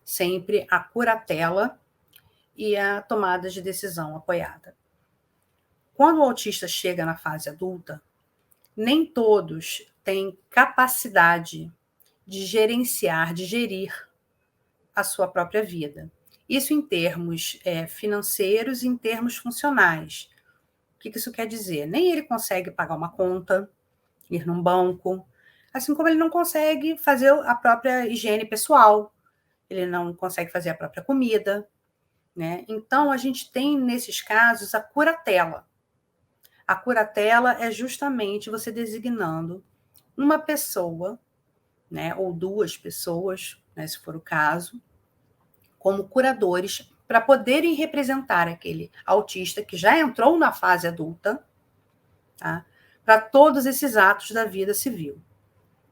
sempre a curatela e a tomada de decisão apoiada. Quando o autista chega na fase adulta, nem todos têm capacidade de gerenciar, de gerir a sua própria vida. Isso em termos financeiros e em termos funcionais. O que isso quer dizer? Nem ele consegue pagar uma conta, ir num banco, assim como ele não consegue fazer a própria higiene pessoal, ele não consegue fazer a própria comida, né? Então, a gente tem, nesses casos, a curatela. A curatela é justamente você designando uma pessoa, né, ou duas pessoas, né, se for o caso, como curadores para poderem representar aquele autista que já entrou na fase adulta, tá? Para todos esses atos da vida civil.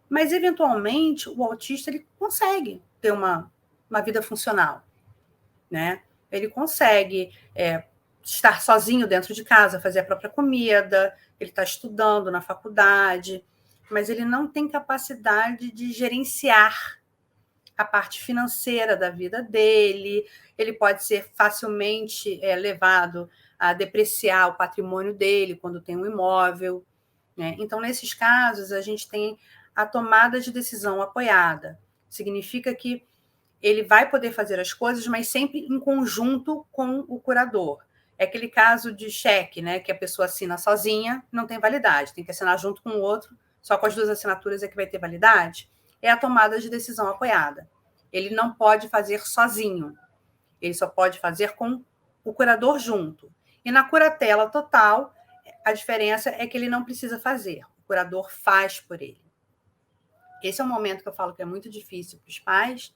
Mas, eventualmente, o autista ele consegue ter uma vida funcional, né? Ele consegue estar sozinho dentro de casa, fazer a própria comida, ele está estudando na faculdade, mas ele não tem capacidade de gerenciar a parte financeira da vida dele, ele pode ser facilmente levado a depreciar o patrimônio dele quando tem um imóvel, né? Então, nesses casos, a gente tem a tomada de decisão apoiada. Significa que ele vai poder fazer as coisas, mas sempre em conjunto com o curador. É aquele caso de cheque, né, que a pessoa assina sozinha, não tem validade, tem que assinar junto com o outro, só com as duas assinaturas é que vai ter validade. É a tomada de decisão apoiada. Ele não pode fazer sozinho, ele só pode fazer com o curador junto. E na curatela total, a diferença é que ele não precisa fazer, o curador faz por ele. Esse é um momento que eu falo que é muito difícil para os pais,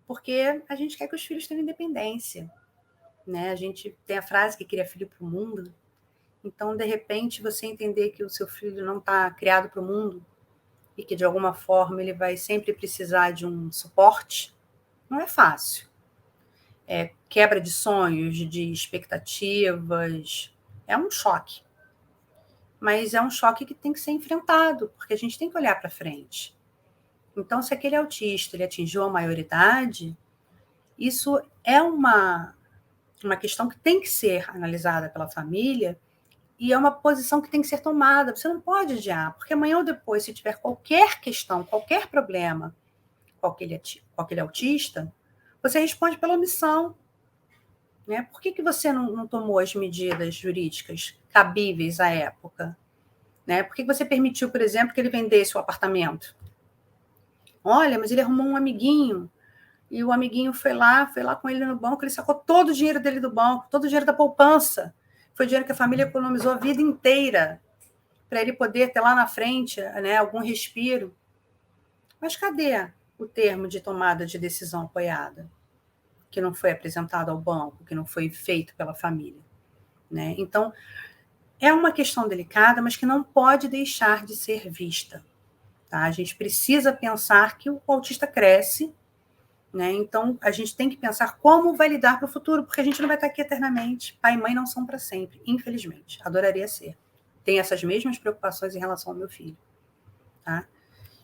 porque a gente quer que os filhos tenham independência, né? A gente tem a frase que cria filho para o mundo, então, de repente, você entender que o seu filho não está criado para o mundo e que, de alguma forma, ele vai sempre precisar de um suporte, não é fácil. É quebra de sonhos, de expectativas, é um choque. Mas é um choque que tem que ser enfrentado, porque a gente tem que olhar para frente. Então, se aquele autista ele atingiu a maioridade, isso é uma questão que tem que ser analisada pela família e é uma posição que tem que ser tomada. Você não pode adiar, porque amanhã ou depois, se tiver qualquer questão, qualquer problema com aquele autista, você responde pela omissão. Né? Por que você não tomou as medidas jurídicas cabíveis à época? Né? Por que você permitiu, por exemplo, que ele vendesse o apartamento? Olha, mas ele arrumou um amiguinho, e o amiguinho foi lá com ele no banco, ele sacou todo o dinheiro dele do banco, todo o dinheiro da poupança. Foi dinheiro que a família economizou a vida inteira para ele poder ter lá na frente, né, algum respiro. Mas cadê o termo de tomada de decisão apoiada? Que não foi apresentado ao banco, que não foi feito pela família. Né? Então, é uma questão delicada, mas que não pode deixar de ser vista. Tá? A gente precisa pensar que o autista cresce, né? Então a gente tem que pensar como vai lidar para o futuro, porque a gente não vai estar aqui eternamente. Pai e mãe não são para sempre, infelizmente. Adoraria ser. Tenho essas mesmas preocupações em relação ao meu filho. Tá?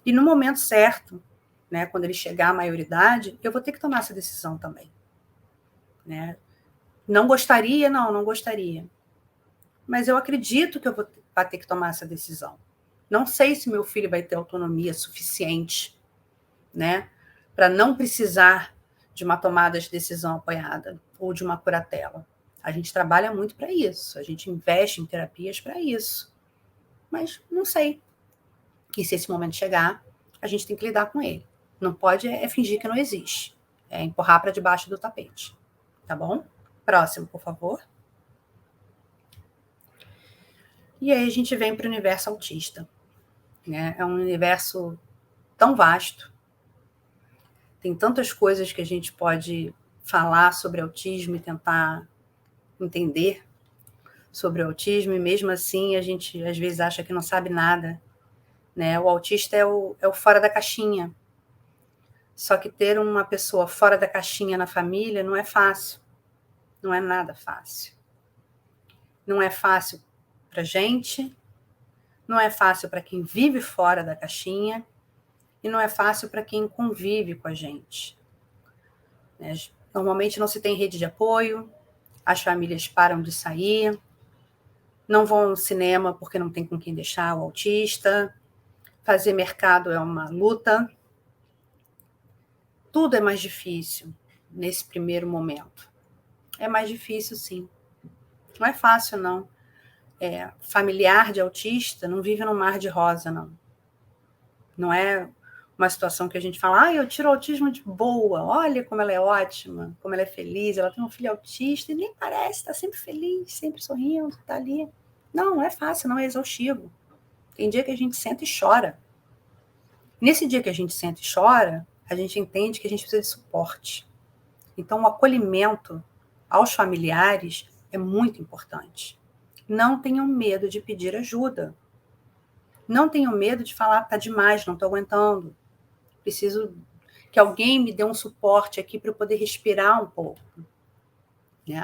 E no momento certo, né, quando ele chegar à maioridade, eu vou ter que tomar essa decisão também. Né? Não gostaria, não gostaria. Mas eu acredito que eu vou ter que tomar essa decisão. Não sei se meu filho vai ter autonomia suficiente, né, para não precisar de uma tomada de decisão apoiada ou de uma curatela. A gente trabalha muito para isso, a gente investe em terapias para isso. Mas não sei. E se esse momento chegar, a gente tem que lidar com ele. Não pode fingir que não existe. É empurrar para debaixo do tapete. Tá bom? Próximo, por favor. E aí a gente vem para o universo autista. Né? É um universo tão vasto. Tem tantas coisas que a gente pode falar sobre autismo e tentar entender sobre o autismo, e mesmo assim a gente às vezes acha que não sabe nada, né? O autista é o fora da caixinha. Só que ter uma pessoa fora da caixinha na família não é fácil. Não é nada fácil. Não é fácil para a gente, não é fácil para quem vive fora da caixinha e não é fácil para quem convive com a gente. Normalmente não se tem rede de apoio, as famílias param de sair, não vão ao cinema porque não tem com quem deixar o autista, fazer mercado é uma luta. Tudo é mais difícil nesse primeiro momento. É mais difícil, sim. Não é fácil, não. Familiar de autista não vive num mar de rosa, não. Não é uma situação que a gente fala, eu tiro o autismo de boa, olha como ela é ótima, como ela é feliz, ela tem um filho autista e nem parece, está sempre feliz, sempre sorrindo, está ali. Não é fácil, não é exaustivo. Tem dia que a gente senta e chora. Nesse dia que a gente senta e chora, a gente entende que a gente precisa de suporte. Então, o acolhimento aos familiares é muito importante. Não tenham medo de pedir ajuda. Não tenham medo de falar, tá demais, não estou aguentando. Preciso que alguém me dê um suporte aqui para eu poder respirar um pouco.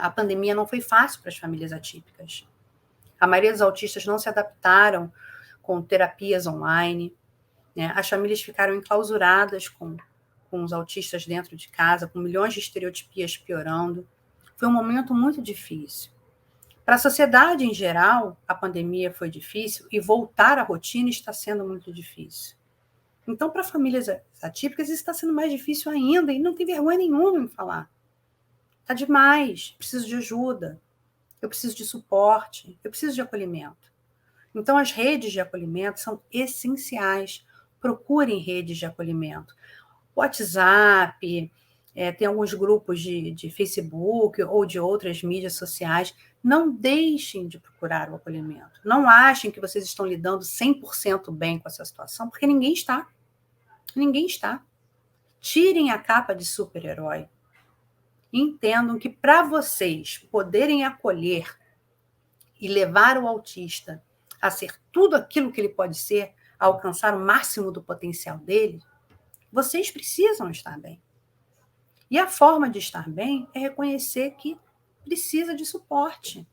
A pandemia não foi fácil para as famílias atípicas. A maioria dos autistas não se adaptaram com terapias online. As famílias ficaram enclausuradas com os autistas dentro de casa, com milhões de estereotipias piorando. Foi um momento muito difícil. Para a sociedade em geral, a pandemia foi difícil e voltar à rotina está sendo muito difícil. Então, para famílias atípicas, isso está sendo mais difícil ainda e não tem vergonha nenhuma em falar. Está demais, preciso de ajuda, eu preciso de suporte, eu preciso de acolhimento. Então, as redes de acolhimento são essenciais. Procurem redes de acolhimento. WhatsApp, tem alguns grupos de Facebook ou de outras mídias sociais. Não deixem de procurar o acolhimento. Não achem que vocês estão lidando 100% bem com essa situação, porque ninguém está. Ninguém está. Tirem a capa de super-herói. Entendam que para vocês poderem acolher e levar o autista a ser tudo aquilo que ele pode ser, a alcançar o máximo do potencial dele, vocês precisam estar bem. E a forma de estar bem é reconhecer que precisa de suporte.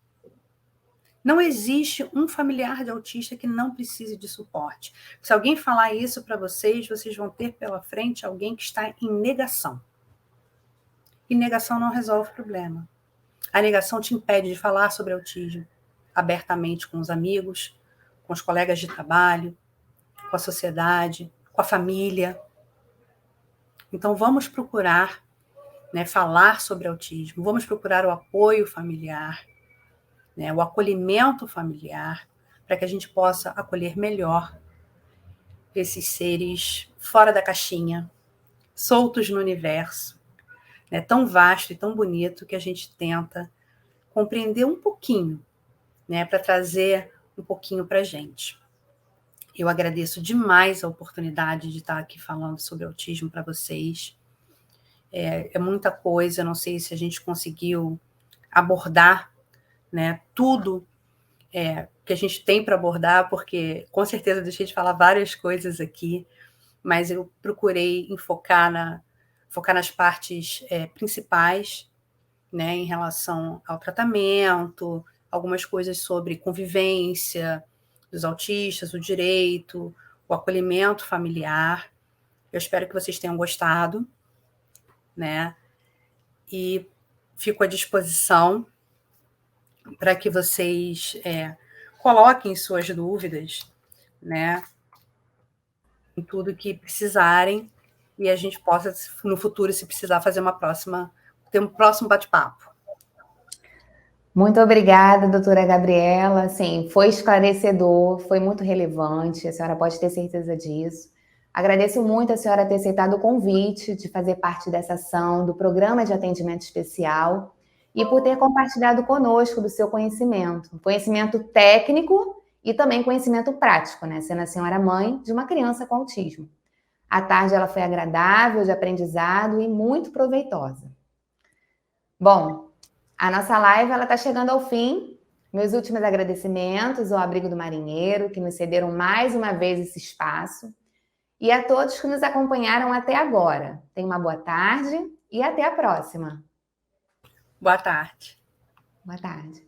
Não existe um familiar de autista que não precise de suporte. Se alguém falar isso para vocês, vocês vão ter pela frente alguém que está em negação. E negação não resolve o problema. A negação te impede de falar sobre autismo abertamente com os amigos, com os colegas de trabalho, com a sociedade, com a família. Então, vamos procurar falar sobre autismo, vamos procurar o apoio familiar, o acolhimento familiar, para que a gente possa acolher melhor esses seres fora da caixinha, soltos no universo, tão vasto e tão bonito que a gente tenta compreender um pouquinho, para trazer um pouquinho para a gente. Eu agradeço demais a oportunidade de estar aqui falando sobre autismo para vocês. É muita coisa, não sei se a gente conseguiu abordar tudo que a gente tem para abordar, porque com certeza deixei de falar várias coisas aqui, mas eu procurei focar nas partes principais, em relação ao tratamento, algumas coisas sobre convivência dos autistas, o direito, o acolhimento familiar. Eu espero que vocês tenham gostado, e fico à disposição para que vocês coloquem suas dúvidas, em tudo que precisarem, e a gente possa, no futuro, se precisar, ter um próximo bate-papo. Muito obrigada, doutora Gabriela. Sim, foi esclarecedor, foi muito relevante, a senhora pode ter certeza disso. Agradeço muito a senhora ter aceitado o convite de fazer parte dessa ação do Programa de Atendimento Especial e por ter compartilhado conosco do seu conhecimento técnico e também conhecimento prático, sendo a senhora mãe de uma criança com autismo. A tarde ela foi agradável, de aprendizado e muito proveitosa. Bom, a nossa live está chegando ao fim. Meus últimos agradecimentos ao Abrigo do Marinheiro, que nos cederam mais uma vez esse espaço, e a todos que nos acompanharam até agora. Tenha uma boa tarde e até a próxima. Boa tarde. Boa tarde.